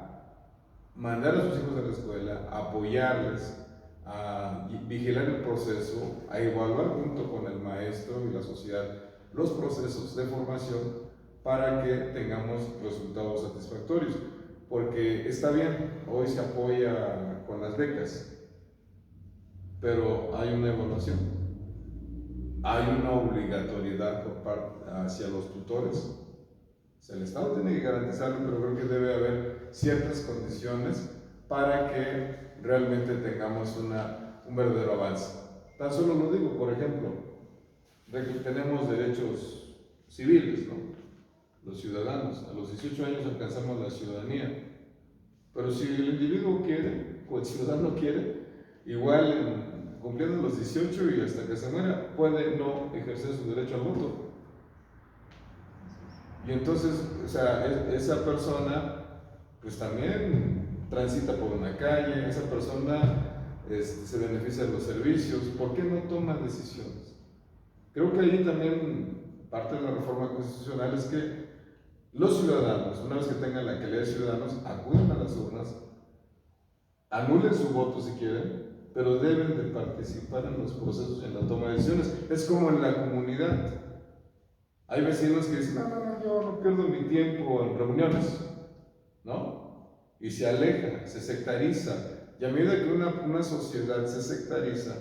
mandar a sus hijos a la escuela, a apoyarles, a vigilar el proceso, a evaluar junto con el maestro y la sociedad los procesos de formación para que tengamos resultados satisfactorios. Porque está bien, hoy se apoya con las becas, pero hay una evaluación, hay una obligatoriedad hacia los tutores. O sea, el Estado tiene que garantizarlo, pero creo que debe haber ciertas condiciones para que realmente tengamos un verdadero avance. Tan solo lo digo, por ejemplo, de que tenemos derechos civiles, ¿no? Los ciudadanos, a los 18 años alcanzamos la ciudadanía, pero si el individuo quiere, o el ciudadano quiere, igual cumpliendo los 18 y hasta que se muera, puede no ejercer su derecho al voto. Y entonces, o sea, esa persona, pues también transita por una calle, esa persona se beneficia de los servicios, ¿por qué no toma decisiones? Creo que ahí también parte de la reforma constitucional es que los ciudadanos, una vez que tengan la calidad de ciudadanos, acudan a las urnas, anulen su voto si quieren, pero deben de participar en los procesos, en la toma de decisiones. Es como en la comunidad. Hay vecinos que dicen, no, yo no pierdo mi tiempo en reuniones, ¿no? Y se aleja, se sectariza, Y a medida que una sociedad se sectariza,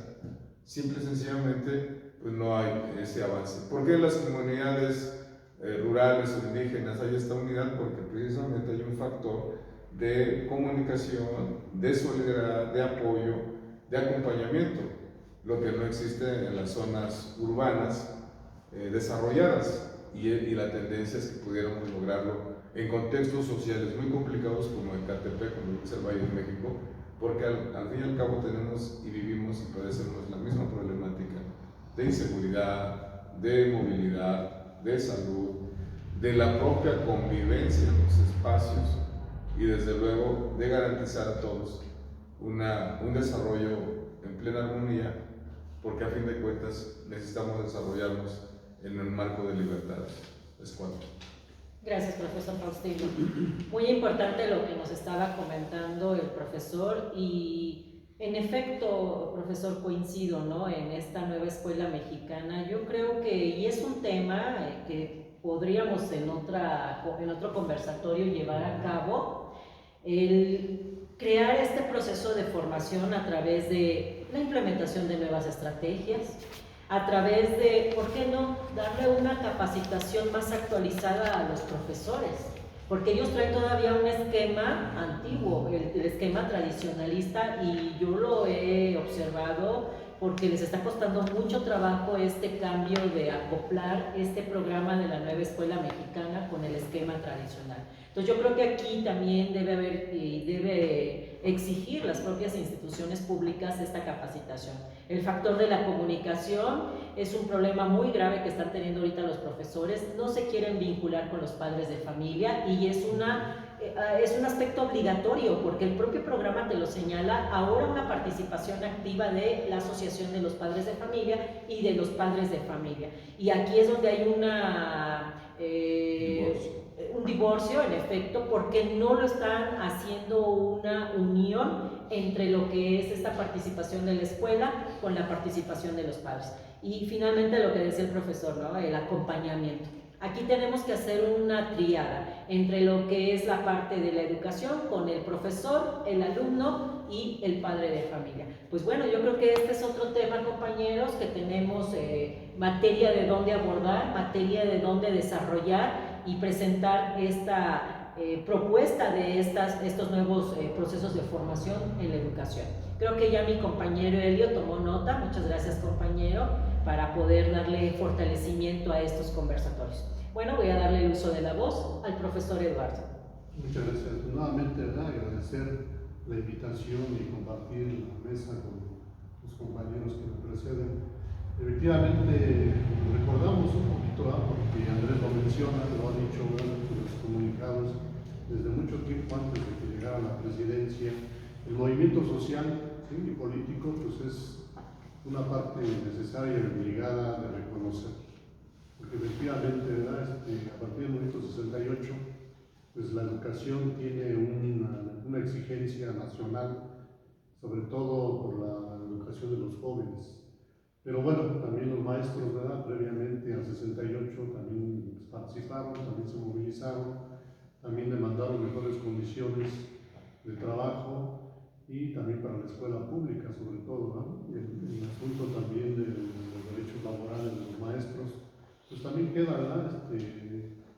simple y sencillamente, pues no hay ese avance. ¿Por qué en las comunidades rurales o indígenas hay esta unidad? Porque precisamente hay un factor de comunicación, de solidaridad, de apoyo, de acompañamiento, lo que no existe en las zonas urbanas desarrolladas, y la tendencia es que pudiéramos lograrlo en contextos sociales muy complicados como Ecatepec, como es el Valle de México, porque al fin y al cabo tenemos y vivimos y padecemos la misma problemática de inseguridad, de movilidad, de salud, de la propia convivencia en los espacios y desde luego de garantizar a todos un desarrollo en plena armonía, porque a fin de cuentas necesitamos desarrollarnos en el marco de libertades. Es cuanto. Gracias, profesor Faustino. Muy importante lo que nos estaba comentando el profesor, y en efecto, profesor, coincido, ¿no?, en esta nueva escuela mexicana. Yo creo que, y es un tema que podríamos en otro conversatorio llevar a cabo, el crear este proceso de formación a través de la implementación de nuevas estrategias, a través de, ¿por qué no?, darle una capacitación más actualizada a los profesores, porque ellos traen todavía un esquema antiguo, el esquema tradicionalista, y yo lo he observado porque les está costando mucho trabajo este cambio de acoplar este programa de la nueva escuela mexicana con el esquema tradicional. Entonces yo creo que aquí también debe exigir las propias instituciones públicas esta capacitación. El factor de la comunicación es un problema muy grave que están teniendo ahorita los profesores. No se quieren vincular con los padres de familia, y es un aspecto obligatorio, porque el propio programa te lo señala. Ahora una participación activa de la Asociación de los Padres de Familia y de los padres de familia. Y aquí es donde hay un divorcio, en efecto, porque no lo están haciendo una unión entre lo que es esta participación de la escuela con la participación de los padres. Y finalmente lo que decía el profesor, ¿no?, el acompañamiento. Aquí tenemos que hacer una triada entre lo que es la parte de la educación con el profesor, el alumno y el padre de familia. Pues bueno, yo creo que este es otro tema, compañeros, que tenemos materia de dónde abordar, materia de dónde desarrollar y presentar esta propuesta de estos nuevos procesos de formación en la educación. Creo que ya mi compañero Elio tomó nota. Muchas gracias, compañero, para poder darle fortalecimiento a estos conversatorios. Bueno, voy a darle el uso de la voz al profesor Eduardo. Muchas gracias. Nuevamente, ¿verdad?, agradecer la invitación y compartir la mesa con los compañeros que me preceden. Efectivamente, recordamos un poquito, porque Andrés lo menciona, lo ha dicho en los comunicados, desde mucho tiempo antes de que llegara a la presidencia, el movimiento social, ¿sí?, y político, pues es una parte necesaria y obligada de reconocer, porque efectivamente, ¿verdad?, a partir de 1968, pues la educación tiene una exigencia nacional, sobre todo por la educación de los jóvenes. Pero bueno, también los maestros, ¿verdad?, previamente al 68 también participaron, también se movilizaron, también demandaron mejores condiciones de trabajo, y también para la escuela pública, sobre todo, ¿no? El asunto también de los derechos laborales de los maestros, pues también queda, ¿verdad?,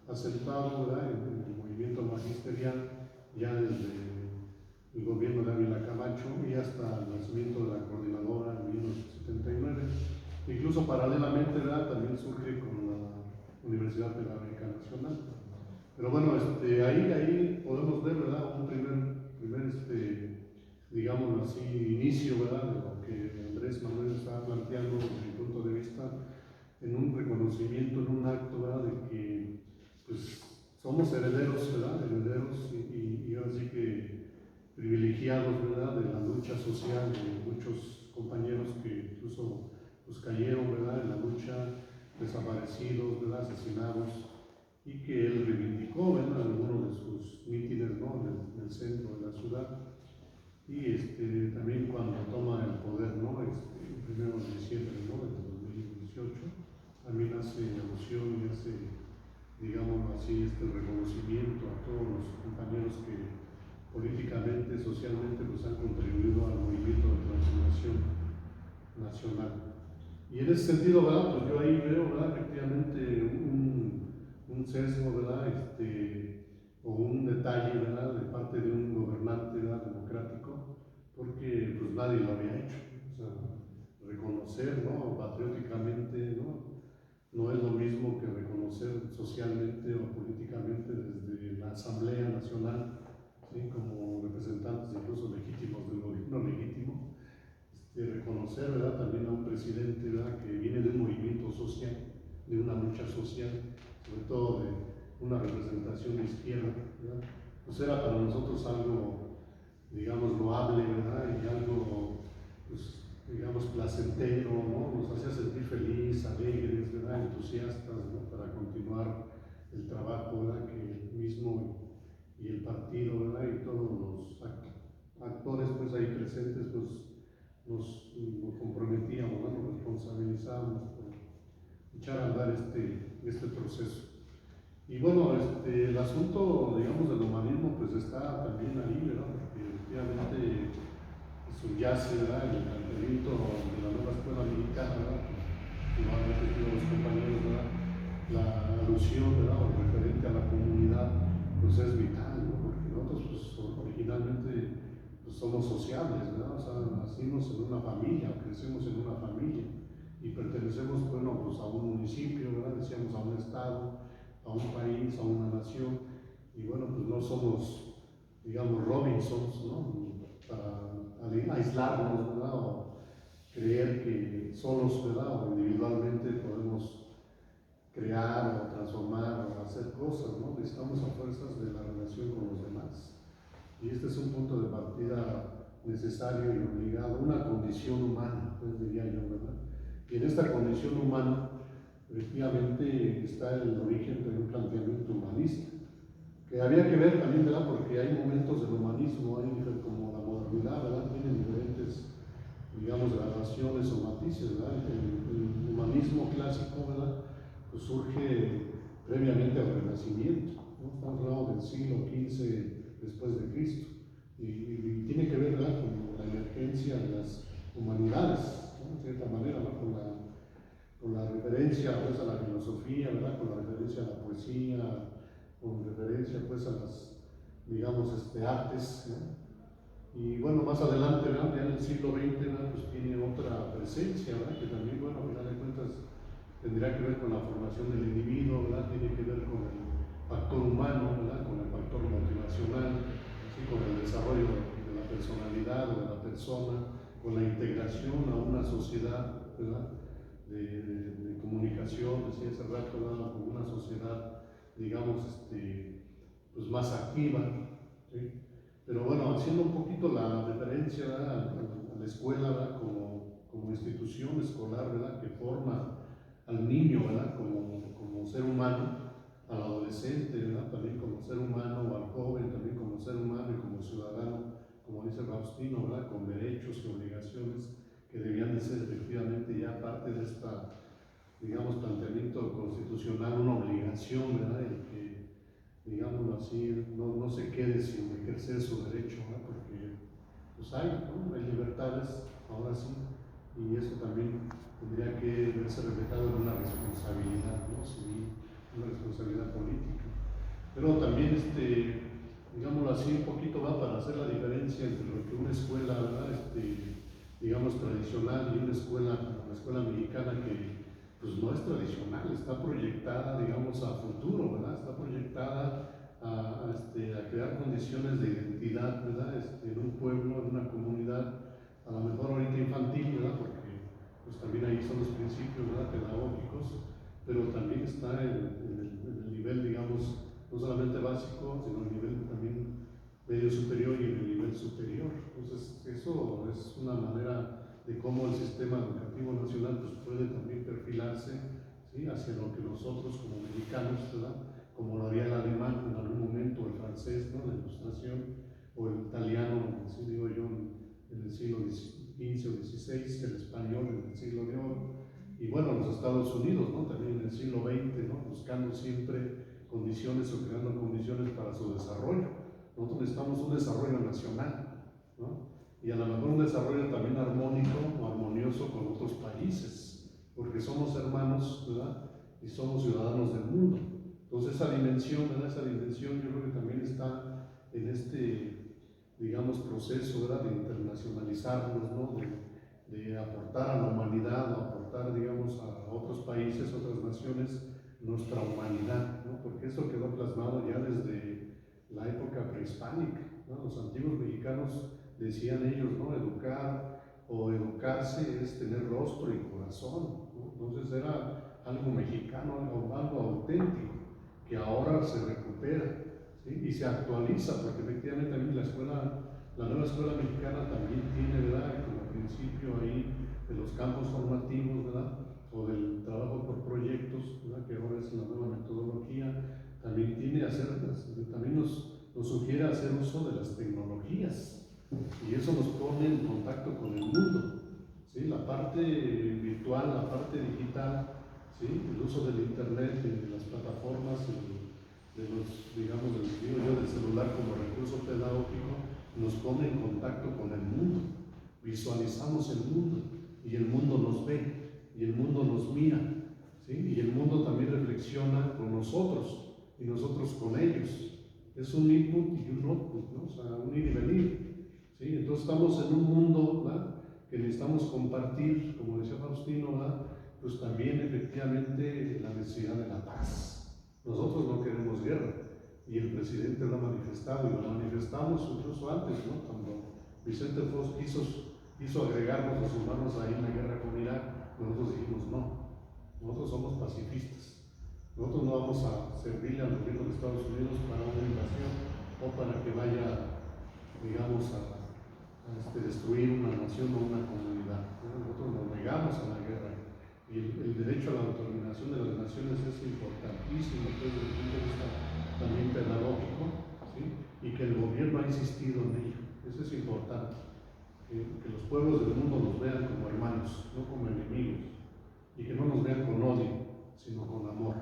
asentado, ¿verdad?, en el movimiento magisterial, ya desde el gobierno de Ávila Camacho y hasta el nacimiento de la coordinadora en 1979. Incluso paralelamente, ¿verdad?, también surge con la Universidad Pedagógica Nacional. Pero bueno, ahí podemos ver, ¿verdad?, un primer digamos así, inicio, ¿verdad?, de lo que Andrés Manuel estaba planteando desde mi punto de vista, en un reconocimiento, en un acto, ¿verdad?, de que pues somos herederos, ¿verdad?, herederos y ahora sí que privilegiados, ¿verdad?, de la lucha social de muchos compañeros que incluso pues cayeron, ¿verdad?, en la lucha, desaparecidos, ¿verdad?, asesinados, y que él reivindicó, ¿verdad?, en algunos de sus mítines, ¿no?, en el centro de la ciudad. Y también cuando toma el poder, ¿no?, el 1 de diciembre, ¿no?, del 2018, también hace alusión y hace, digamos así, reconocimiento a todos los compañeros que políticamente, socialmente, pues han contribuido al movimiento de transformación nacional. Y en ese sentido, ¿verdad? Pues yo ahí veo, ¿verdad? Efectivamente un sesgo, ¿verdad? O un detalle, ¿verdad? De parte de un gobernante, ¿verdad? Democrático, porque pues nadie lo había hecho. O sea, reconocer, ¿no? Patrióticamente, ¿no? No es lo mismo que reconocer socialmente o políticamente desde la Asamblea Nacional, ¿sí? Como representantes incluso legítimos del gobierno legítimo, reconocer, ¿verdad? También a un presidente, ¿verdad? Que viene de un movimiento social, de una lucha social, sobre todo de una representación de izquierda, ¿verdad? Pues era para nosotros algo, digamos, loable, ¿verdad? Y algo, pues, digamos, placentero, ¿no? Nos hacía sentir felices, alegres, ¿verdad? Entusiastas, ¿no? Para continuar el trabajo, ¿verdad? Que el mismo y el partido, ¿verdad? Y todos los actores, pues, ahí presentes, pues, nos comprometíamos, ¿no? Nos responsabilizábamos por echar a andar este proceso. Y bueno, el asunto, digamos, del humanismo, pues está también ahí, ¿verdad? Porque efectivamente subyace, ¿verdad? En el planteamiento de la nueva escuela mexicana, ¿verdad? Como han repetido los compañeros, ¿verdad? La alusión, ¿verdad? O referente a la comunidad, pues es vital, ¿no? Porque nosotros, pues, originalmente, pues somos sociables, ¿verdad? O sea, nacimos en una familia, crecemos en una familia y pertenecemos, bueno, pues a un municipio, ¿verdad? Decíamos a un estado, a un país, a una nación, y bueno, pues no somos, digamos, Robinsons, ¿no? Para aislarnos, ¿verdad? O creer que solos, ¿verdad? O individualmente podemos crear o transformar o hacer cosas, ¿no? Necesitamos a fuerzas de la relación con los demás. Y este es un punto de partida necesario y obligado, una condición humana, pues diría yo, ¿verdad? Y en esta condición humana, efectivamente, está el origen de un planteamiento humanista, que había que ver también, ¿verdad? Porque hay momentos del humanismo, hay como la modernidad, ¿verdad? Tienen diferentes, digamos, gradaciones o matices, ¿verdad? El humanismo clásico, ¿verdad? Pues surge previamente al Renacimiento, ¿no? Estamos hablando del siglo XV después de Cristo, y tiene que ver, ¿verdad? Con la emergencia de las humanidades, ¿no? De cierta manera, ¿no? Con la referencia, pues, a la filosofía, ¿verdad? Con la referencia a la poesía, con referencia, pues, a las, digamos, artes, ¿no? Y bueno, más adelante, ¿verdad? Ya en el siglo XX, ¿verdad? Pues tiene otra presencia, ¿verdad? Que también, bueno, a final de cuentas tendría que ver con la formación del individuo, ¿verdad? Tiene que ver con el factor humano, ¿verdad? Con el factor motivacional, ¿sí? Con el desarrollo de la personalidad o de la persona, con la integración a una sociedad, ¿verdad? De comunicación, decía hace rato, ¿verdad? Como una sociedad, digamos, pues más activa, ¿sí? Pero bueno, haciendo un poquito la referencia, ¿verdad? A la escuela, ¿verdad? Como institución escolar, ¿verdad? Que forma al niño, ¿verdad? Como ser humano, al adolescente, ¿verdad? También como ser humano, o al joven también como ser humano y como ciudadano, como dice Faustino, ¿verdad? Con derechos y obligaciones que debían de ser efectivamente ya parte de esta, digamos, planteamiento constitucional, una obligación, ¿verdad? El que, digámoslo así, no se quede sin ejercer su derecho, ¿verdad? Porque pues hay, ¿no? Hay libertades, ahora sí, y eso también tendría que verse reflejado en una responsabilidad, ¿no? Civil, una responsabilidad política. Pero también, digámoslo así, un poquito va para hacer la diferencia entre lo que una escuela, ¿verdad? Digamos, tradicional y una escuela como la escuela mexicana que pues no es tradicional, está proyectada, digamos, a futuro, ¿verdad? Está proyectada a crear condiciones de identidad, ¿verdad? En un pueblo, en una comunidad, a lo mejor ahorita infantil, ¿verdad? Porque pues también ahí son los principios, ¿verdad? Pedagógicos, pero también está en el nivel, digamos, no solamente básico, sino el nivel también medio superior y en el nivel superior. Entonces, eso es una manera de cómo el sistema educativo nacional pues, puede también perfilarse, ¿sí? Hacia lo que nosotros como mexicanos, ¿verdad? Como lo haría el alemán en algún momento, el francés, ¿no? La ilustración, o el italiano, así digo yo, en el siglo XV o XVI, el español en el siglo de oro, y bueno, los Estados Unidos, ¿no? También en el siglo XX, ¿no? Buscando siempre condiciones o creando condiciones para su desarrollo. nosotros necesitamos un desarrollo nacional, ¿no? Y a lo mejor un desarrollo también armónico o armonioso con otros países, porque somos hermanos, ¿verdad? Y somos ciudadanos del mundo. Entonces esa dimensión, ¿verdad? Esa dimensión yo creo que también está en este, digamos, proceso, ¿verdad? De internacionalizarnos, ¿no? De aportar a la humanidad, o aportar, digamos, a otros países, otras naciones, nuestra humanidad, ¿no? Porque esto quedó plasmado ya desde la época prehispánica, ¿no? Los antiguos mexicanos decían ellos, ¿no? Educar o educarse es tener rostro y corazón, ¿no? Entonces era algo mexicano, algo auténtico, que ahora se recupera, ¿sí? Y se actualiza, porque efectivamente también la nueva escuela mexicana también tiene, ¿verdad? Como principio ahí de los campos formativos, ¿verdad? O del trabajo por proyectos, ¿verdad? Que ahora es la nueva metodología, también también nos sugiere hacer uso de las tecnologías, y eso nos pone en contacto con el mundo, ¿sí? La parte virtual, la parte digital, ¿sí? El uso del internet, de las plataformas, digamos, del celular como recurso pedagógico, nos pone en contacto con el mundo, visualizamos el mundo, y el mundo nos ve, y el mundo nos mira, ¿sí? Y el mundo también reflexiona con nosotros, y nosotros con ellos. Es un input y un output, ¿no? O sea, un ir y venir, ¿sí? Entonces estamos en un mundo, ¿verdad? Que necesitamos compartir, como decía Faustino, ¿verdad? Pues también efectivamente la necesidad de la paz. Nosotros no queremos guerra, y el presidente lo ha manifestado, y lo manifestamos incluso antes, ¿no? Cuando Vicente Fox quiso agregarnos o sumarnos ahí en la guerra con Irak, nosotros dijimos no, nosotros somos pacifistas. Nosotros no vamos a servirle al gobierno de Estados Unidos para una invasión o para que vaya, digamos, a destruir una nación o una comunidad. Nosotros nos negamos a la guerra, y el derecho a la autodeterminación de las naciones es importantísimo desde el punto de vista también pedagógico, ¿sí? Y que el gobierno ha insistido en ello. Eso es importante, que los pueblos del mundo nos vean como hermanos, no como enemigos, y que no nos vean con odio, sino con amor.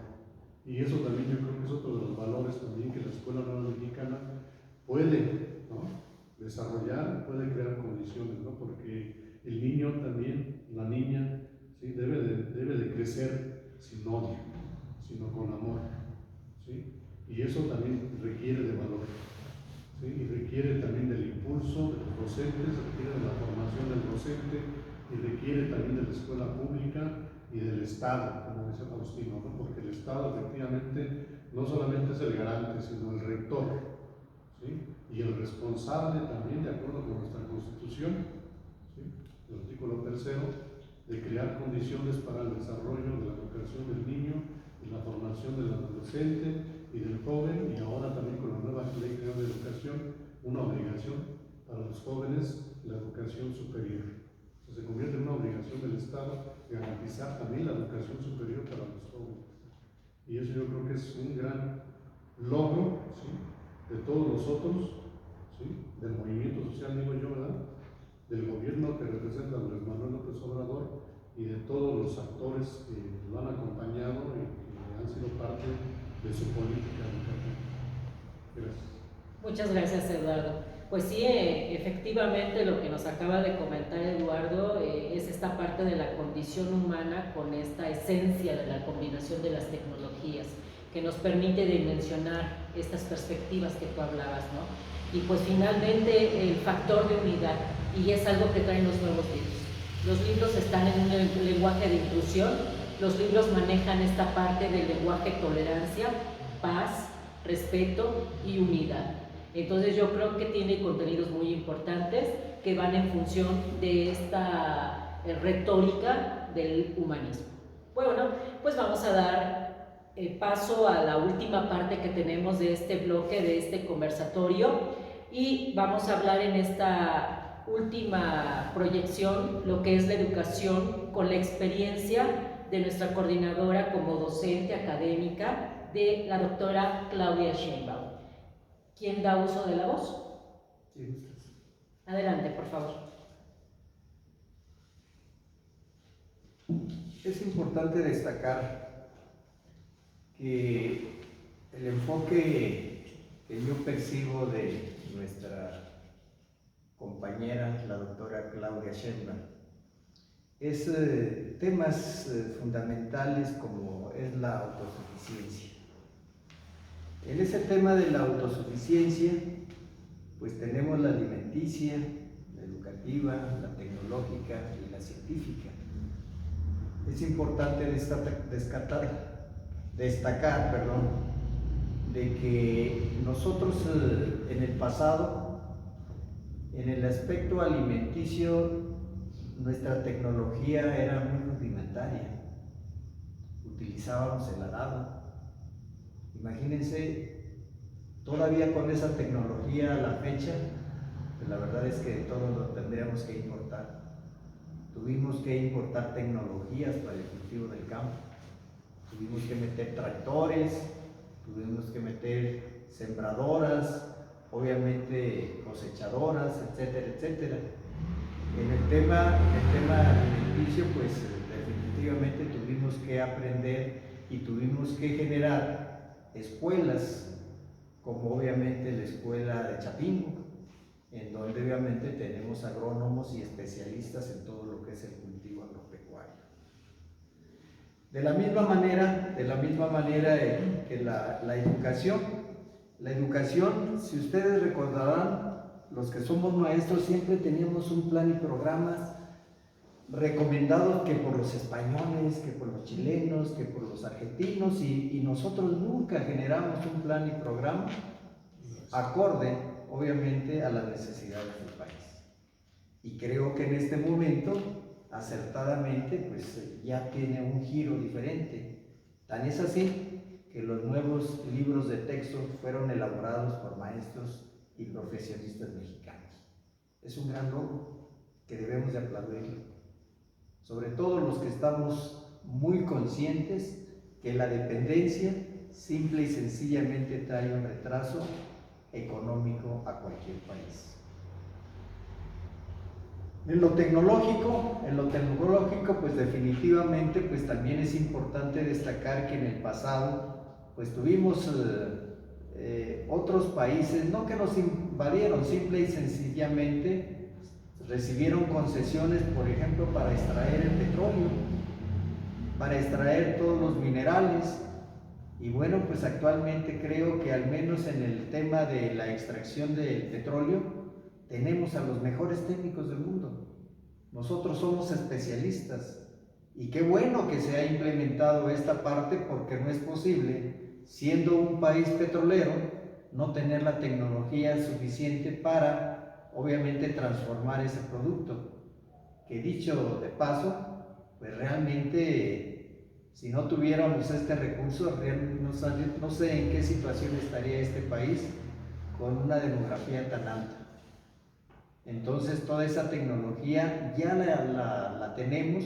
Y eso también yo creo que es otro de los valores también que la Escuela Nueva Mexicana puede, ¿no? Desarrollar, puede crear condiciones, ¿no? Porque el niño también, la niña, ¿sí? debe de crecer sin odio, sino con amor, ¿sí? Y eso también requiere de valor, ¿sí? Y requiere también del impulso de los docentes, requiere de la formación del docente, y requiere también de la escuela pública y del Estado, como decía Faustino, ¿no? Porque el Estado efectivamente no solamente es el garante, sino el rector, ¿sí? Y el responsable también, de acuerdo con nuestra Constitución, ¿sí? El artículo 3, de crear condiciones para el desarrollo de la educación del niño y la formación del adolescente y del joven, y ahora también con la nueva Ley General de Educación, una obligación para los jóvenes, la educación superior. Se convierte en una obligación del Estado garantizar también la educación superior para los jóvenes. Y eso yo creo que es un gran logro, ¿sí? De todos nosotros, ¿sí? Del movimiento social, digo yo, ¿verdad? Del gobierno que representa a Andrés Manuel López Obrador, y de todos los actores que lo han acompañado y que han sido parte de su política educativa. Gracias. Muchas gracias, Eduardo. Pues sí, efectivamente lo que nos acaba de comentar Eduardo es esta parte de la condición humana con esta esencia de la combinación de las tecnologías que nos permite dimensionar estas perspectivas que tú hablabas, ¿no? Y pues finalmente el factor de unidad, y es algo que traen los nuevos libros. Los libros están en un lenguaje de inclusión, los libros manejan esta parte del lenguaje tolerancia, paz, respeto y unidad. Entonces yo creo que tiene contenidos muy importantes que van en función de esta retórica del humanismo. Bueno, pues vamos a dar paso a la última parte que tenemos de este bloque, de este conversatorio, y vamos a hablar en esta última proyección lo que es la educación con la experiencia de nuestra coordinadora como docente académica, de la doctora Claudia Sheinbaum. ¿Quién da uso de la voz? Sí. Adelante, por favor. Es importante destacar que el enfoque que yo percibo de nuestra compañera, la doctora Claudia Sheinbaum, es temas fundamentales como es la autosuficiencia. En ese tema de la autosuficiencia, pues tenemos la alimenticia, la educativa, la tecnológica y la científica. Es importante destacar, de que nosotros en el pasado, en el aspecto alimenticio, nuestra tecnología era muy rudimentaria. Utilizábamos el arado. Imagínense, todavía con esa tecnología a la fecha, pues la verdad es que todo lo tendríamos que importar. Tuvimos que importar tecnologías para el cultivo del campo. Tuvimos que meter tractores, tuvimos que meter sembradoras, obviamente cosechadoras, etcétera, etcétera. En el tema alimenticio, pues definitivamente tuvimos que aprender y tuvimos que generar escuelas, como obviamente la escuela de Chapingo, en donde obviamente tenemos agrónomos y especialistas en todo lo que es el cultivo agropecuario. De la misma manera que la educación, si ustedes recordarán, los que somos maestros siempre teníamos un plan y programas recomendados que por los españoles, que por los chilenos, que por los argentinos, y nosotros nunca generamos un plan y programa acorde, obviamente, a las necesidades del país. Y creo que en este momento, acertadamente, pues ya tiene un giro diferente. Tan es así que los nuevos libros de texto fueron elaborados por maestros y profesionistas mexicanos. Es un gran logro que debemos de aplaudirlo. Sobre todo los que estamos muy conscientes que la dependencia simple y sencillamente trae un retraso económico a cualquier país. En lo tecnológico, pues definitivamente pues también es importante destacar que en el pasado pues tuvimos otros países, no que nos invadieron, simple y sencillamente recibieron concesiones, por ejemplo, para extraer el petróleo, para extraer todos los minerales. Y bueno, pues actualmente creo que al menos en el tema de la extracción del petróleo tenemos a los mejores técnicos del mundo. Nosotros somos especialistas y qué bueno que se ha implementado esta parte, porque no es posible, siendo un país petrolero, no tener la tecnología suficiente para obviamente transformar ese producto, que dicho de paso, pues realmente si no tuviéramos este recurso, no sé en qué situación estaría este país con una demografía tan alta. Entonces toda esa tecnología ya la tenemos,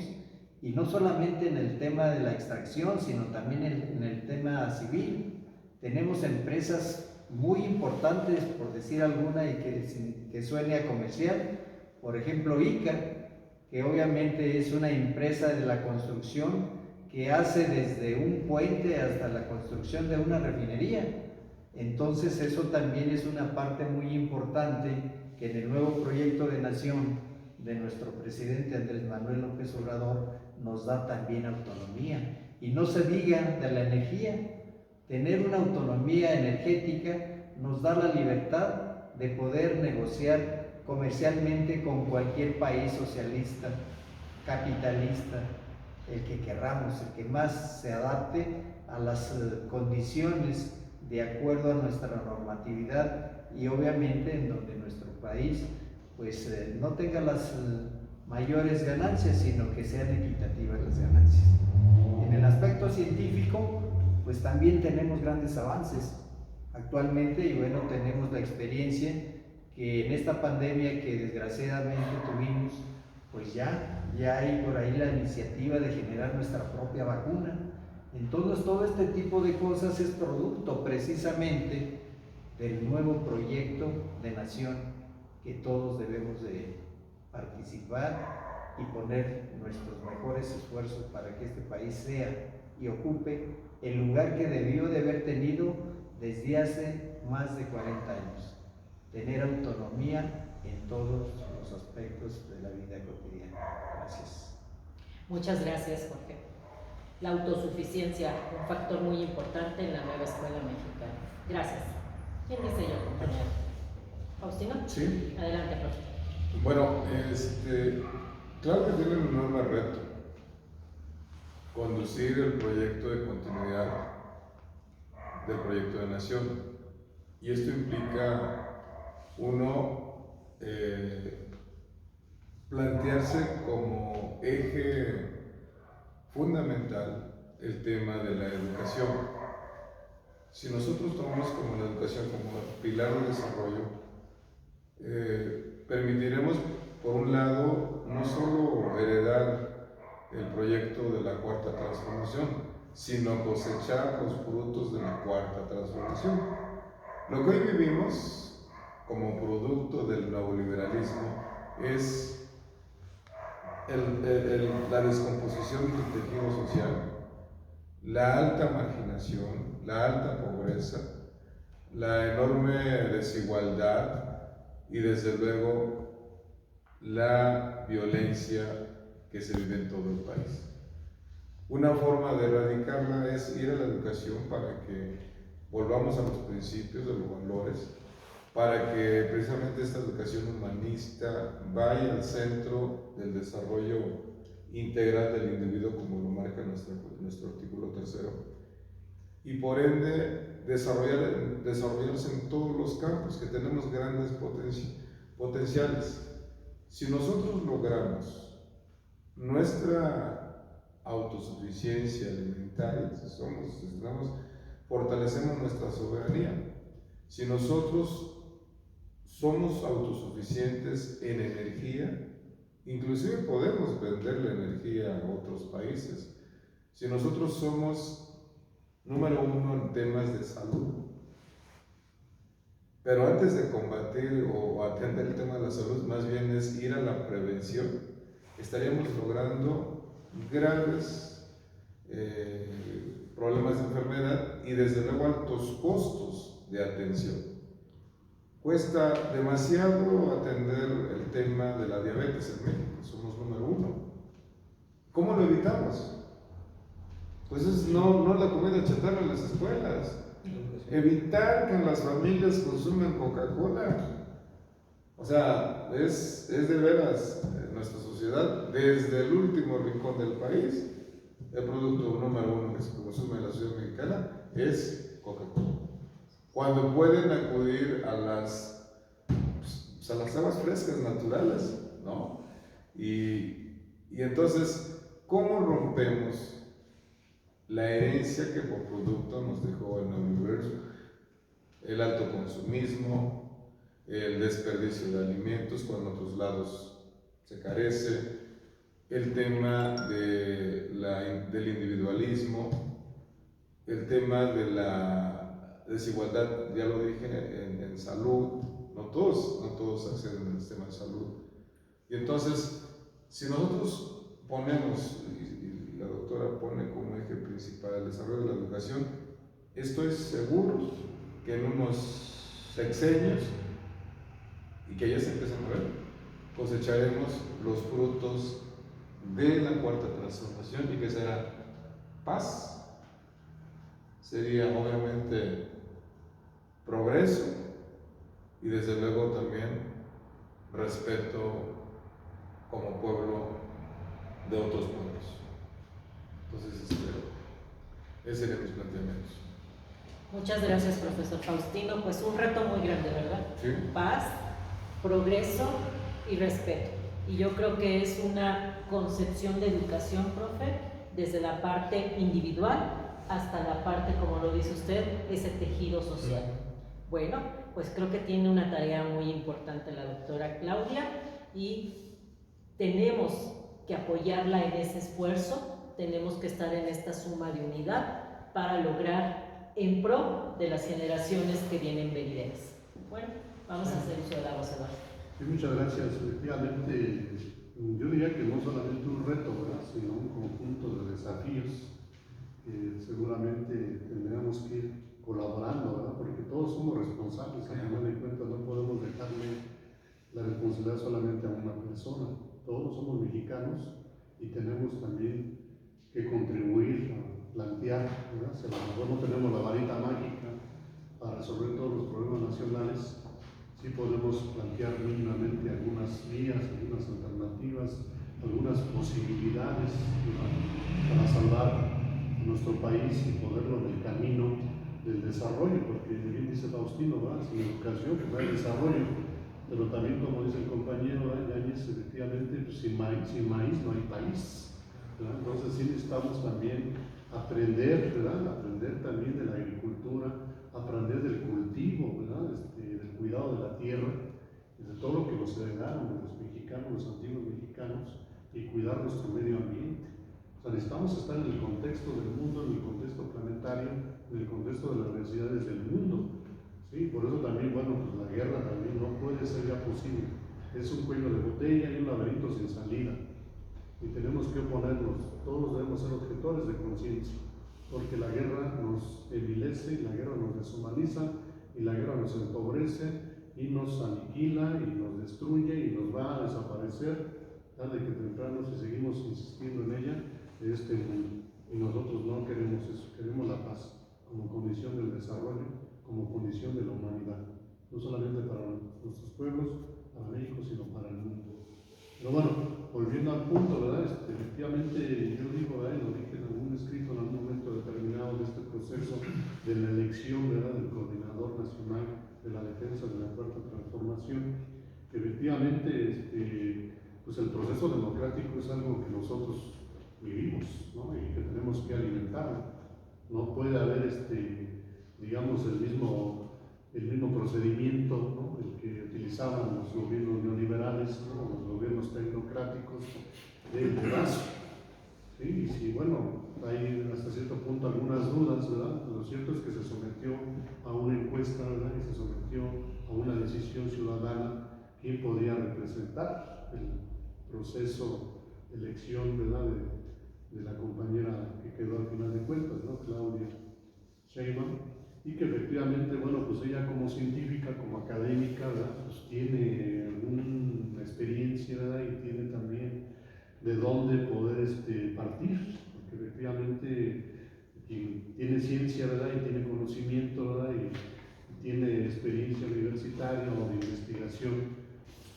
y no solamente en el tema de la extracción, sino también en el tema civil. Tenemos empresas muy importantes, por decir alguna, y que suene a comercial, por ejemplo ICA, que obviamente es una empresa de la construcción que hace desde un puente hasta la construcción de una refinería. Entonces eso también es una parte muy importante que en el nuevo proyecto de nación de nuestro presidente Andrés Manuel López Obrador nos da también autonomía. Y no se diga de la energía. Tener una autonomía energética nos da la libertad de poder negociar comercialmente con cualquier país socialista, capitalista, el que querramos, el que más se adapte a las condiciones de acuerdo a nuestra normatividad, y obviamente en donde nuestro país pues no tenga las mayores ganancias, sino que sean equitativas las ganancias. En el aspecto científico, pues también tenemos grandes avances actualmente, y bueno, tenemos la experiencia que en esta pandemia que desgraciadamente tuvimos, pues ya hay por ahí la iniciativa de generar nuestra propia vacuna. Entonces todo este tipo de cosas es producto precisamente del nuevo proyecto de nación que todos debemos de participar y poner nuestros mejores esfuerzos para que este país sea y ocupe el lugar que debió de haber tenido desde hace más de 40 años. Tener autonomía en todos los aspectos de la vida cotidiana. Gracias. Muchas gracias, Jorge. La autosuficiencia, un factor muy importante en la nueva escuela mexicana. Gracias. ¿Quién dice yo, compañero? ¿Faustino? Sí. Adelante, profe. Bueno, claro que tiene un enorme reto conducir el proyecto de continuidad del proyecto de nación. Y esto implica, uno, plantearse como eje fundamental el tema de la educación. Si nosotros tomamos como la educación como pilar de desarrollo, permitiremos, por un lado, no solo heredar el proyecto de la cuarta transformación, sino cosechar los frutos de la cuarta transformación. Lo que hoy vivimos como producto del neoliberalismo es la descomposición del tejido social, la alta marginación, la alta pobreza, la enorme desigualdad y desde luego la violencia que se vive en todo el país. Una forma de erradicarla es ir a la educación para que volvamos a los principios de los valores, para que precisamente esta educación humanista vaya al centro del desarrollo integral del individuo, como lo marca nuestro artículo 3, y por ende desarrollarse en todos los campos, que tenemos grandes potenciales. Si nosotros logramos nuestra autosuficiencia alimentaria, fortalecemos nuestra soberanía. Si nosotros somos autosuficientes en energía, inclusive podemos vender la energía a otros países. Si nosotros somos número uno en temas de salud, pero antes de combatir o atender el tema de la salud, más bien es ir a la prevención, estaríamos logrando graves problemas de enfermedad y desde luego altos costos de atención. Cuesta demasiado atender el tema de la diabetes en México, somos número uno. ¿Cómo lo evitamos? Pues es no la comida chatarra en las escuelas. Evitar que en las familias consuman Coca-Cola. O sea, es de veras nuestra sociedad, desde el último rincón del país, el producto número uno que se consume en la ciudad mexicana es Coca-Cola. Cuando pueden acudir a las aguas frescas naturales, ¿no? Y entonces, ¿cómo rompemos la herencia que por producto nos dejó el universo? El alto consumismo, el desperdicio de alimentos cuando en otros lados se carece, el tema del individualismo, el tema de la desigualdad, ya lo dije, en salud. No todos acceden al sistema de salud. Y entonces, si nosotros ponemos, y la doctora pone como eje principal el desarrollo de la educación, estoy seguro que en unos sexenios, y que ya se empiezan a ver, cosecharemos los frutos de la cuarta transformación. ¿Y que será? Paz. Sería obviamente progreso y desde luego también respeto como pueblo de otros pueblos. Entonces, ese serían mis planteamientos. Muchas gracias, profesor Faustino. Pues un reto muy grande, ¿verdad? Sí. Paz, progreso y respeto. Y yo creo que es una concepción de educación, profe, desde la parte individual hasta la parte, como lo dice usted, ese tejido social. Bueno, pues creo que tiene una tarea muy importante la doctora Claudia y tenemos que apoyarla en ese esfuerzo, tenemos que estar en esta suma de unidad para lograr en pro de las generaciones que vienen venideras. Bueno, vamos a hacer uso de la voz, Eduardo. Sí, muchas gracias. Efectivamente, yo diría que no solamente un reto, ¿verdad?, sino un conjunto de desafíos que seguramente tendremos que ir colaborando, ¿verdad?, porque todos somos responsables, al final de cuentas no podemos dejarle la responsabilidad solamente a una persona. Todos somos mexicanos y tenemos también que contribuir a plantear, ¿verdad? Si a lo mejor no tenemos la varita mágica para resolver todos los problemas nacionales, sí podemos plantear mínimamente algunas vías, algunas alternativas, algunas posibilidades, ¿verdad?, para salvar nuestro país y ponerlo en el camino del desarrollo, porque bien dice Faustino, ¿verdad?, sin educación pues no hay desarrollo, pero también como dice el compañero Yáñez, efectivamente pues sin maíz no hay país, ¿verdad? Entonces sí necesitamos también aprender, ¿verdad?, aprender también de la agricultura, aprender del cultivo, ¿verdad?, del cuidado de la tierra, de todo lo que nos heredaron de los mexicanos, los antiguos mexicanos, y cuidar nuestro medio ambiente. O sea, necesitamos estar en el contexto del mundo, en el contexto planetario, en el contexto de las necesidades del mundo. ¿Sí? Por eso también, bueno, pues la guerra también no puede ser ya posible. Es un cuello de botella y un laberinto sin salida. Y tenemos que oponernos, todos debemos ser objetores de conciencia, porque la guerra nos envilece, la guerra nos deshumaniza, y la guerra nos empobrece, y nos aniquila, y nos destruye, y nos va a desaparecer, tarde que temprano, si seguimos insistiendo en ella, de este mundo. Y nosotros no queremos eso, queremos la paz, como condición del desarrollo, como condición de la humanidad, no solamente para nuestros pueblos, para México, sino para el mundo. Pero bueno, volviendo al punto, ¿verdad? Efectivamente, yo digo, ¿verdad?, lo dije en algún escrito en algún momento determinado de este proceso de la elección, ¿verdad?, del Coordinador Nacional de la Defensa de la Cuarta Transformación, que efectivamente pues el proceso democrático es algo que nosotros vivimos, ¿no?, y que tenemos que alimentar. No puede haber, digamos, el mismo procedimiento, ¿no?, el que utilizaban los gobiernos neoliberales, ¿no?, los gobiernos tecnocráticos del pedazo. ¿Sí? Y si, bueno, hay hasta cierto punto algunas dudas, ¿verdad?, lo cierto es que se sometió a una encuesta, ¿verdad?, y se sometió a una decisión ciudadana quién podía representar el proceso de elección, ¿verdad?, de la compañera que quedó al final de cuentas, ¿no?, Claudia Sheinbaum, y que efectivamente, bueno, pues ella como científica, como académica, ¿verdad?, pues tiene alguna experiencia, ¿verdad?, y tiene también de dónde poder partir, porque efectivamente quien tiene ciencia, ¿verdad?, y tiene conocimiento, ¿verdad?, y tiene experiencia universitaria o de investigación,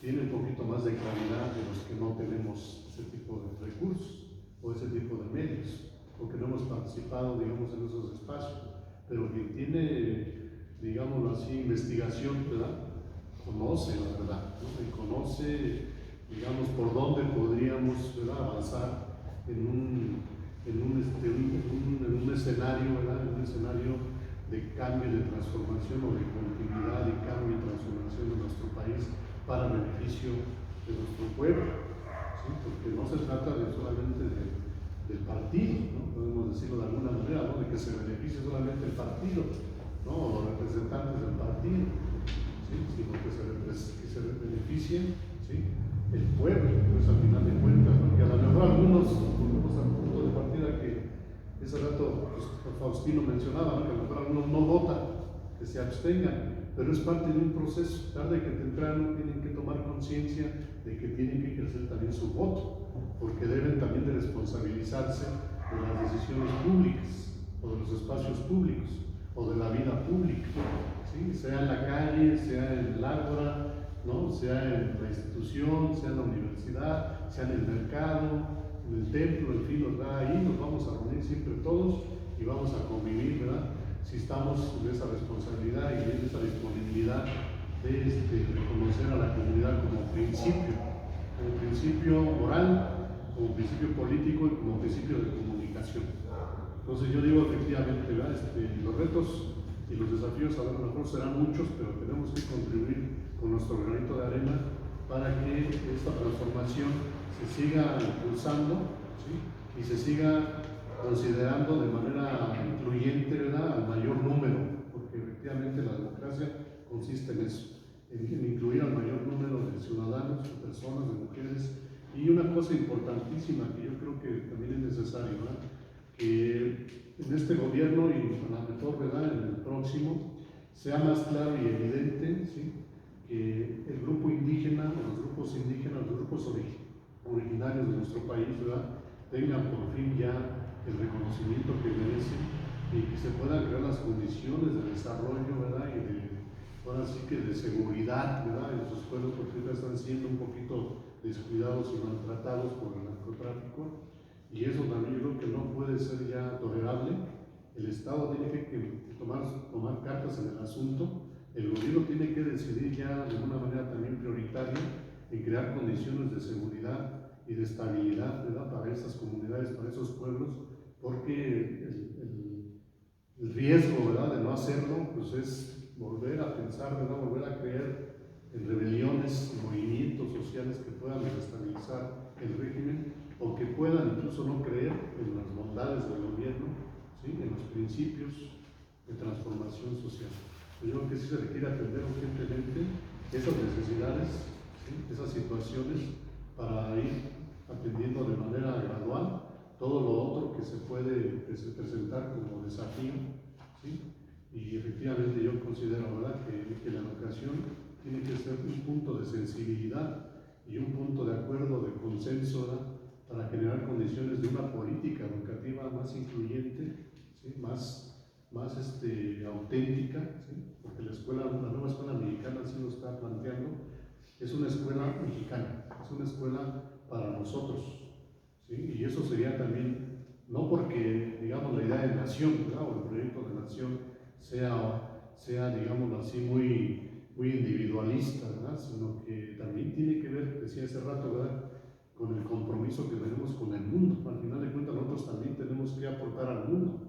tiene un poquito más de claridad de los que no tenemos ese tipo de recursos o ese tipo de medios, porque no hemos participado, digamos, en esos espacios. Pero quien tiene, digámoslo así, investigación, ¿verdad?, conoce la verdad, ¿no?, y conoce, digamos, por dónde podríamos, ¿verdad?, avanzar en un escenario, ¿verdad?, en un escenario de cambio, de transformación o de continuidad y cambio y transformación de nuestro país para beneficio de nuestro pueblo, ¿sí? Porque no se trata solamente del partido, ¿no?, podemos decirlo de alguna manera, ¿no?, de que se beneficie solamente el partido, ¿no?, o los representantes del partido, ¿sí?, sino que se beneficie, ¿sí?, el pueblo, pues al final de cuentas, porque a lo mejor algunos, volvemos al punto de partida que ese rato pues, Faustino mencionaba, ¿no?, que a lo mejor algunos no votan, que se abstengan, pero es parte de un proceso. Tarde que temprano tienen que tomar conciencia de que tienen que ejercer también su voto, porque deben también de responsabilizarse de las decisiones públicas, o de los espacios públicos, o de la vida pública, ¿sí?, sea en la calle, sea en el ágora, ¿no?, sea en la institución, sea en la universidad, sea en el mercado, en el templo, en fin, ¿verdad?, ahí nos vamos a reunir siempre todos y vamos a convivir, ¿verdad?, si estamos en esa responsabilidad y en esa disponibilidad de reconocer a la comunidad como principio moral, como principio político y como principio de comunicación. Entonces yo digo efectivamente, ¿verdad?, los retos y los desafíos a lo mejor serán muchos, pero tenemos que contribuir con nuestro granito de arena para que esta transformación se siga impulsando, ¿sí?, y se siga considerando de manera incluyente, ¿verdad?, al mayor número, porque efectivamente la democracia consiste en eso, en incluir al mayor número de ciudadanos, de personas, de mujeres, y una cosa importantísima que yo creo que también es necesario, ¿verdad?, que en este gobierno y a lo mejor, ¿verdad?, en el próximo, sea más claro y evidente, ¿sí?, que el grupo indígena, o los grupos indígenas, los grupos originarios de nuestro país, ¿verdad?, tengan por fin ya el reconocimiento que merecen y que se puedan crear las condiciones de desarrollo, ¿verdad?, y de, ahora sí que de seguridad, ¿verdad?, en sus pueblos, porque ahorita están siendo un poquito descuidados y maltratados por el narcotráfico, y eso también yo creo que no puede ser ya tolerable. El Estado tiene que tomar cartas en el asunto, el gobierno tiene que decidir ya de una manera también prioritaria en crear condiciones de seguridad y de estabilidad, ¿verdad?, para esas comunidades, para esos pueblos, porque el riesgo, ¿verdad?, de no hacerlo, pues es volver a pensar, ¿verdad?, volver a creer en rebeliones, movimientos sociales que puedan desestabilizar el régimen o que puedan incluso no creer en las bondades del gobierno, ¿sí?, en los principios de transformación social. Yo creo que sí se requiere atender urgentemente esas necesidades, ¿sí?, esas situaciones, para ir atendiendo de manera gradual todo lo otro que se puede presentar como desafío, ¿sí? Y efectivamente yo considero, ¿verdad?, que la educación tiene que ser un punto de sensibilidad y un punto de acuerdo, de consenso, ¿verdad?, para generar condiciones de una política educativa más incluyente, ¿sí?, más auténtica, ¿sí?, porque la nueva escuela mexicana así lo está planteando, es una escuela mexicana, es una escuela para nosotros, ¿sí?, y eso sería también, no porque, digamos, la idea de nación, ¿verdad?, o el proyecto de nación sea digámoslo así, muy individualista, ¿verdad?, sino que también tiene que ver, decía hace rato, ¿verdad?, con el compromiso que tenemos con el mundo. Al final de cuentas nosotros también tenemos que aportar al mundo,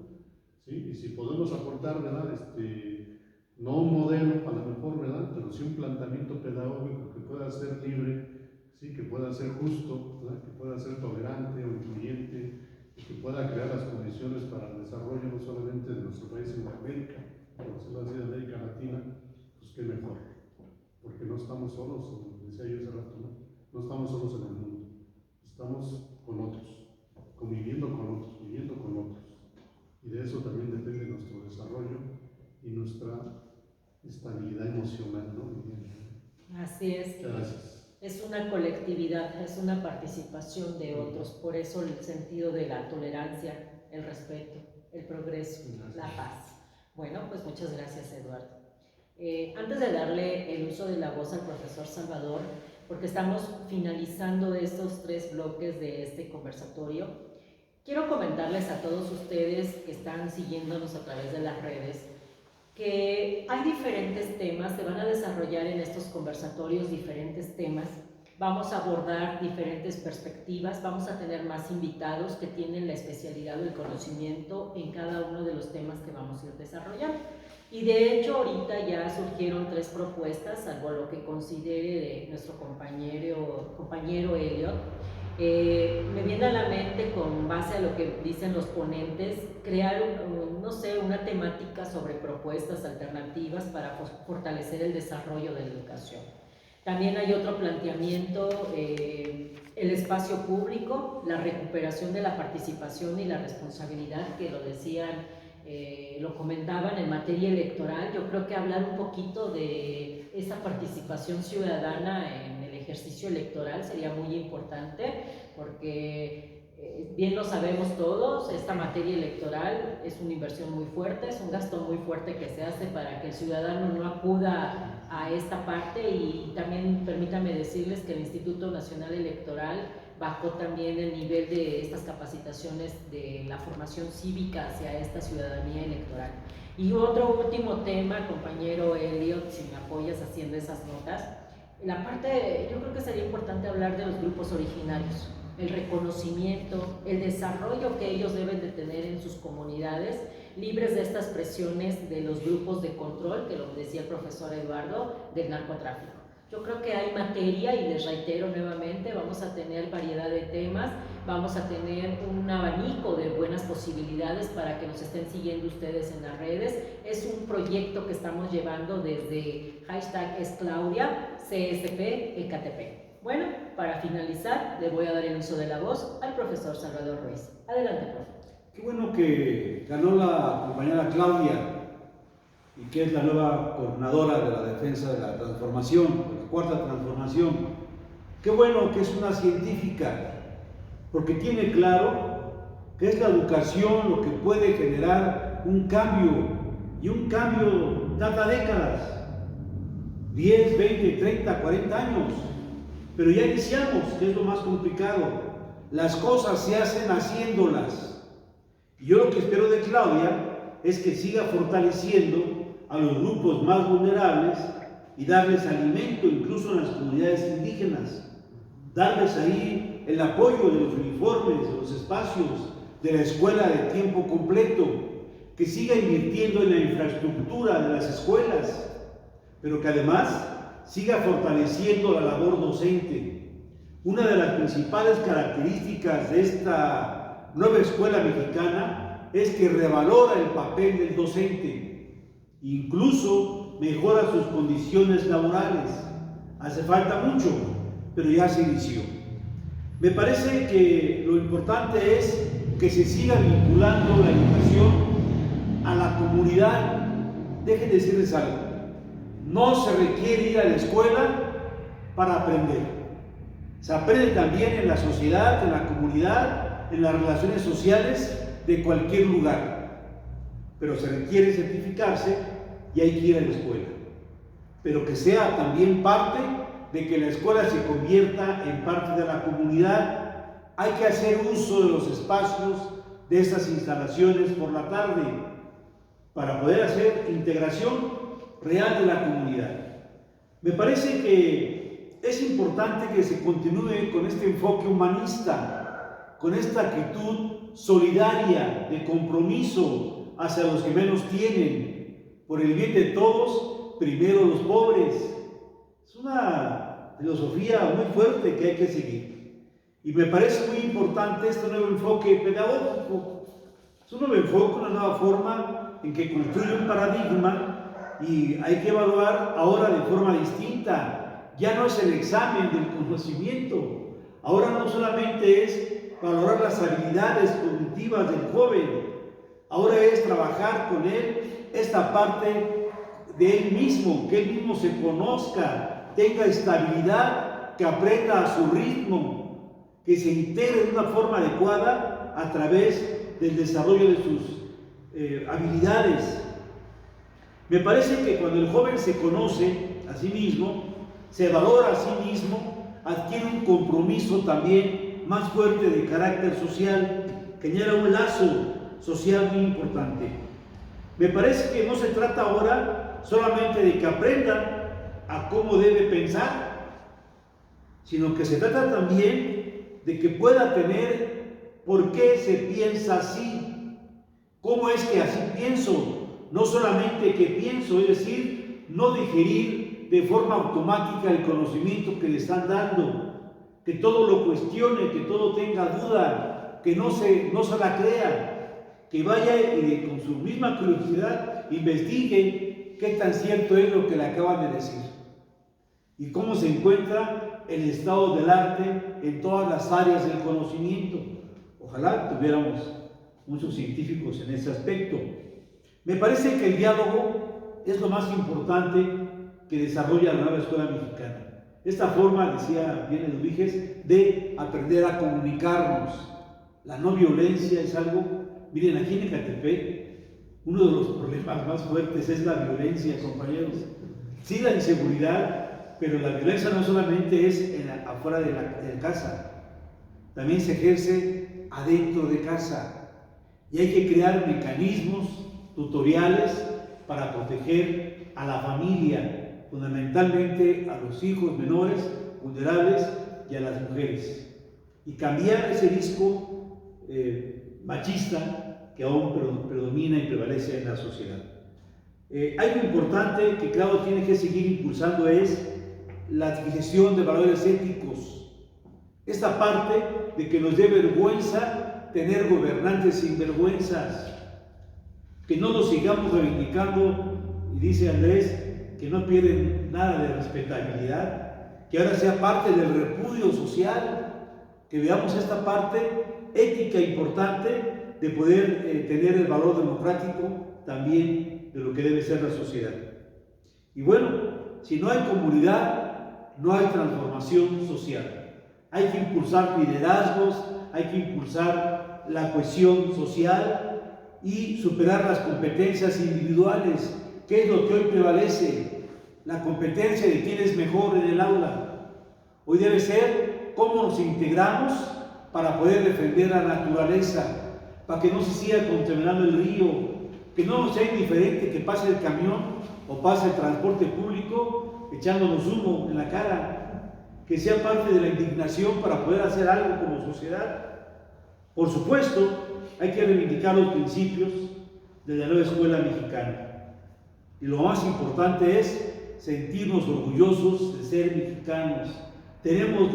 ¿sí?, y si podemos aportar, ¿verdad?, no un modelo a lo mejor, ¿verdad?, pero sí un planteamiento pedagógico que pueda ser libre, ¿sí?, que pueda ser justo, ¿verdad?, que pueda ser tolerante o incluyente, y que pueda crear las condiciones para el desarrollo no solamente de nuestro país, sino de América, por decirlo así, de América Latina, pues qué mejor, porque no estamos solos, como decía yo hace rato, no estamos solos en el mundo, estamos con otros, conviviendo con otros, viviendo con otros, y de eso también depende nuestro desarrollo y nuestra estabilidad emocional, ¿no? Así es. Gracias. Es una colectividad, es una participación de otros, por eso el sentido de la tolerancia, el respeto, el progreso, la paz. Bueno, pues muchas gracias, Eduardo. Antes de darle el uso de la voz al profesor Salvador, porque estamos finalizando estos 3 bloques de este conversatorio, quiero comentarles a todos ustedes que están siguiéndonos a través de las redes que hay diferentes temas, se van a desarrollar en estos conversatorios diferentes temas, vamos a abordar diferentes perspectivas, vamos a tener más invitados que tienen la especialidad o el conocimiento en cada uno de los temas que vamos a ir desarrollando. Y de hecho ahorita ya surgieron 3 propuestas, salvo lo que considere nuestro compañero Elliot. Me viene a la mente, con base a lo que dicen los ponentes, crear no sé, una temática sobre propuestas alternativas para fortalecer el desarrollo de la educación. También hay otro planteamiento, el espacio público, la recuperación de la participación y la responsabilidad, que lo decían, lo comentaban en materia electoral. Yo creo que hablar un poquito de esa participación ciudadana en el ejercicio electoral sería muy importante, porque bien lo sabemos todos, esta materia electoral es una inversión muy fuerte, es un gasto muy fuerte que se hace para que el ciudadano no acuda a esta parte. Y también permítanme decirles que el Instituto Nacional Electoral bajó también el nivel de estas capacitaciones de la formación cívica hacia esta ciudadanía electoral. Y otro último tema, compañero Elliot, si me apoyas haciendo esas notas, la parte, yo creo que sería importante hablar de los grupos originarios, el reconocimiento, el desarrollo que ellos deben de tener en sus comunidades, libres de estas presiones de los grupos de control, que lo decía el profesor Eduardo, del narcotráfico. Yo creo que hay materia, y les reitero nuevamente, vamos a tener variedad de temas, vamos a tener un abanico de buenas posibilidades para que nos estén siguiendo ustedes en las redes. Es un proyecto que estamos llevando desde #esclaudia, CSP, EKTP. Bueno, para finalizar, le voy a dar el uso de la voz al profesor Salvador Ruiz. Adelante, profe. Qué bueno que ganó la compañera Claudia. y que es la nueva coordinadora de la defensa de la transformación, de la cuarta transformación. Qué bueno que es una científica, porque tiene claro que es la educación lo que puede generar un cambio, y un cambio tarda décadas, 10, 20, 30, 40 años, pero ya iniciamos, que es lo más complicado. Las cosas se hacen haciéndolas. Y yo lo que espero de Claudia es que siga fortaleciendo a los grupos más vulnerables y darles alimento, incluso en las comunidades indígenas, darles ahí el apoyo de los uniformes, de los espacios, de la escuela de tiempo completo, que siga invirtiendo en la infraestructura de las escuelas, pero que además siga fortaleciendo la labor docente. Una de las principales características de esta nueva escuela mexicana es que revalora el papel del docente, incluso mejora sus condiciones laborales. Hace falta mucho, pero ya se inició. Me parece que lo importante es que se siga vinculando la educación a la comunidad. Dejen de decirles algo. No se requiere ir a la escuela para aprender. Se aprende también en la sociedad, en la comunidad, en las relaciones sociales de cualquier lugar. Pero se requiere certificarse y hay que ir a la escuela. Pero que sea también parte de que la escuela se convierta en parte de la comunidad. Hay que hacer uso de los espacios de estas instalaciones por la tarde para poder hacer integración real de la comunidad. Me parece que es importante que se continúe con este enfoque humanista, con esta actitud solidaria, de compromiso hacia los que menos tienen, por el bien de todos, primero los pobres. Es una filosofía muy fuerte que hay que seguir. Y me parece muy importante este nuevo enfoque pedagógico. Es un nuevo enfoque, una nueva forma en que construye un paradigma y hay que evaluar ahora de forma distinta. Ya no es el examen del conocimiento, ahora no solamente es valorar las habilidades cognitivas del joven, ahora es trabajar con él esta parte de él mismo, que él mismo se conozca, tenga estabilidad, que aprenda a su ritmo, que se integre de una forma adecuada a través del desarrollo de sus habilidades. Me parece que cuando el joven se conoce a sí mismo, se valora a sí mismo, adquiere un compromiso también más fuerte de carácter social, que genera un lazo social muy importante. Me parece que no se trata ahora solamente de que aprenda a cómo debe pensar, sino que se trata también de que pueda tener por qué se piensa así, cómo es que así pienso, no solamente que pienso, es decir, no digerir de forma automática el conocimiento que le están dando, que todo lo cuestione, que todo tenga duda, que no se la crea, que vaya y con su misma curiosidad investigue qué tan cierto es lo que le acaban de decir y cómo se encuentra el estado del arte en todas las áreas del conocimiento. Ojalá tuviéramos muchos científicos en ese aspecto. Me parece que el diálogo es lo más importante que desarrolla la nueva escuela mexicana. Esta forma, decía bien Eduviges, de aprender a comunicarnos. La no violencia es algo, miren, aquí en Ecatepec, uno de los problemas más fuertes es la violencia, compañeros. Sí, la inseguridad, pero la violencia no solamente es afuera de la casa, también se ejerce adentro de casa. Y hay que crear mecanismos tutoriales para proteger a la familia, fundamentalmente a los hijos menores, vulnerables y a las mujeres. Y cambiar ese disco machista que aún predomina y prevalece en la sociedad. Algo importante que claro tiene que seguir impulsando es la adquisición de valores éticos. Esta parte de que nos dé vergüenza tener gobernantes sinvergüenzas, que no los sigamos reivindicando, y dice Andrés, que no pierden nada de respetabilidad, que ahora sea parte del repudio social, que veamos esta parte ética importante de poder tener el valor democrático también de lo que debe ser la sociedad. Y bueno, si no hay comunidad, no hay transformación social. Hay que impulsar liderazgos, hay que impulsar la cohesión social y superar las competencias individuales. ¿Qué es lo que hoy prevalece? La competencia de quién es mejor en el aula. Hoy debe ser cómo nos integramos para poder defender la naturaleza, para que no se siga contaminando el río, que no nos sea indiferente que pase el camión o pase el transporte público echándonos humo en la cara, que sea parte de la indignación para poder hacer algo como sociedad. Por supuesto, hay que reivindicar los principios de la nueva escuela mexicana. Y lo más importante es sentirnos orgullosos de ser mexicanos. Tenemos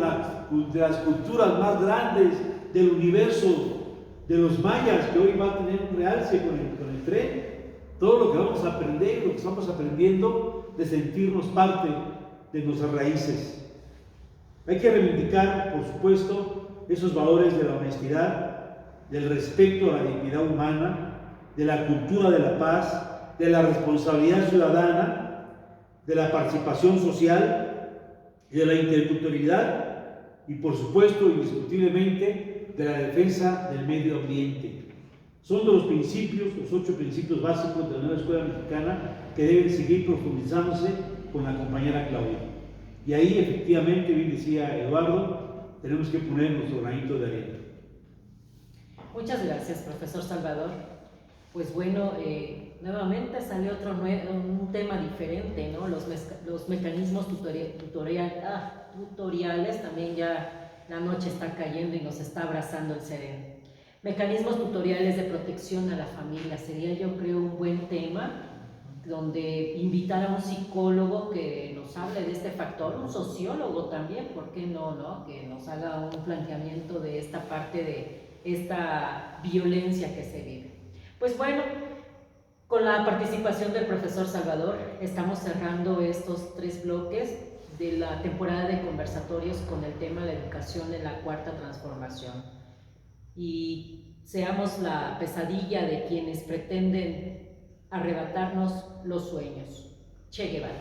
de las culturas más grandes del universo, de los mayas, que hoy va a tener un realce con el tren. Todo lo que vamos a aprender, lo que estamos aprendiendo, de sentirnos parte de nuestras raíces. Hay que reivindicar, por supuesto, esos valores de la honestidad, del respeto a la dignidad humana, de la cultura de la paz, de la responsabilidad ciudadana, de la participación social, de la interculturalidad y, por supuesto, indiscutiblemente, de la defensa del medio ambiente. Son de los principios, los 8 principios básicos de la nueva escuela mexicana que deben seguir profundizándose con la compañera Claudia. Y ahí, efectivamente, bien decía Eduardo, tenemos que poner nuestro granito de arena. Muchas gracias, profesor Salvador. Pues bueno, nuevamente salió un tema diferente, ¿no? Los mecanismos tutoriales, también ya la noche está cayendo y nos está abrazando el sereno. Mecanismos tutoriales de protección a la familia, sería yo creo un buen tema, donde invitar a un psicólogo que nos hable de este factor, un sociólogo también, ¿por qué no? Que nos haga un planteamiento de esta parte de esta violencia que se vive. Pues bueno, con la participación del profesor Salvador, estamos cerrando estos 3 bloques de la temporada de conversatorios con el tema de la educación en la 4ª transformación. Y seamos la pesadilla de quienes pretenden arrebatarnos los sueños. Che Guevara.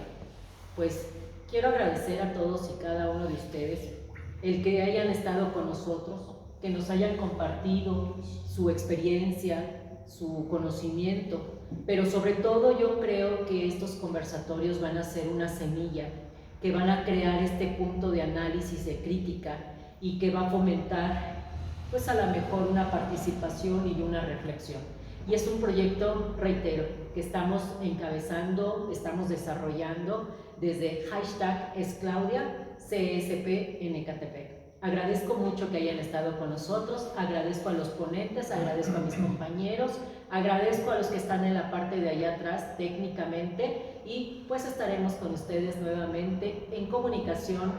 Pues quiero agradecer a todos y cada uno de ustedes el que hayan estado con nosotros, que nos hayan compartido su experiencia, su conocimiento, pero sobre todo yo creo que estos conversatorios van a ser una semilla que van a crear este punto de análisis, de crítica y que va a fomentar pues a lo mejor una participación y una reflexión. Y es un proyecto, reitero, que estamos encabezando, estamos desarrollando desde #esclaudia_CSP en Ecatepec. Agradezco mucho que hayan estado con nosotros, agradezco a los ponentes, agradezco a mis compañeros, agradezco a los que están en la parte de allá atrás técnicamente y pues estaremos con ustedes nuevamente en comunicación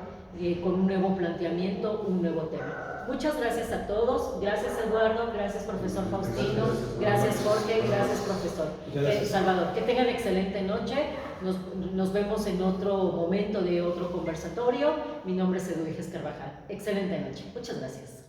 con un nuevo planteamiento, un nuevo tema. Muchas gracias a todos, gracias Eduardo, gracias profesor Faustino, gracias Jorge, gracias profesor Salvador. Que tengan excelente noche, nos vemos en otro momento de otro conversatorio. Mi nombre es Edwiges Carvajal. Excelente noche, muchas gracias.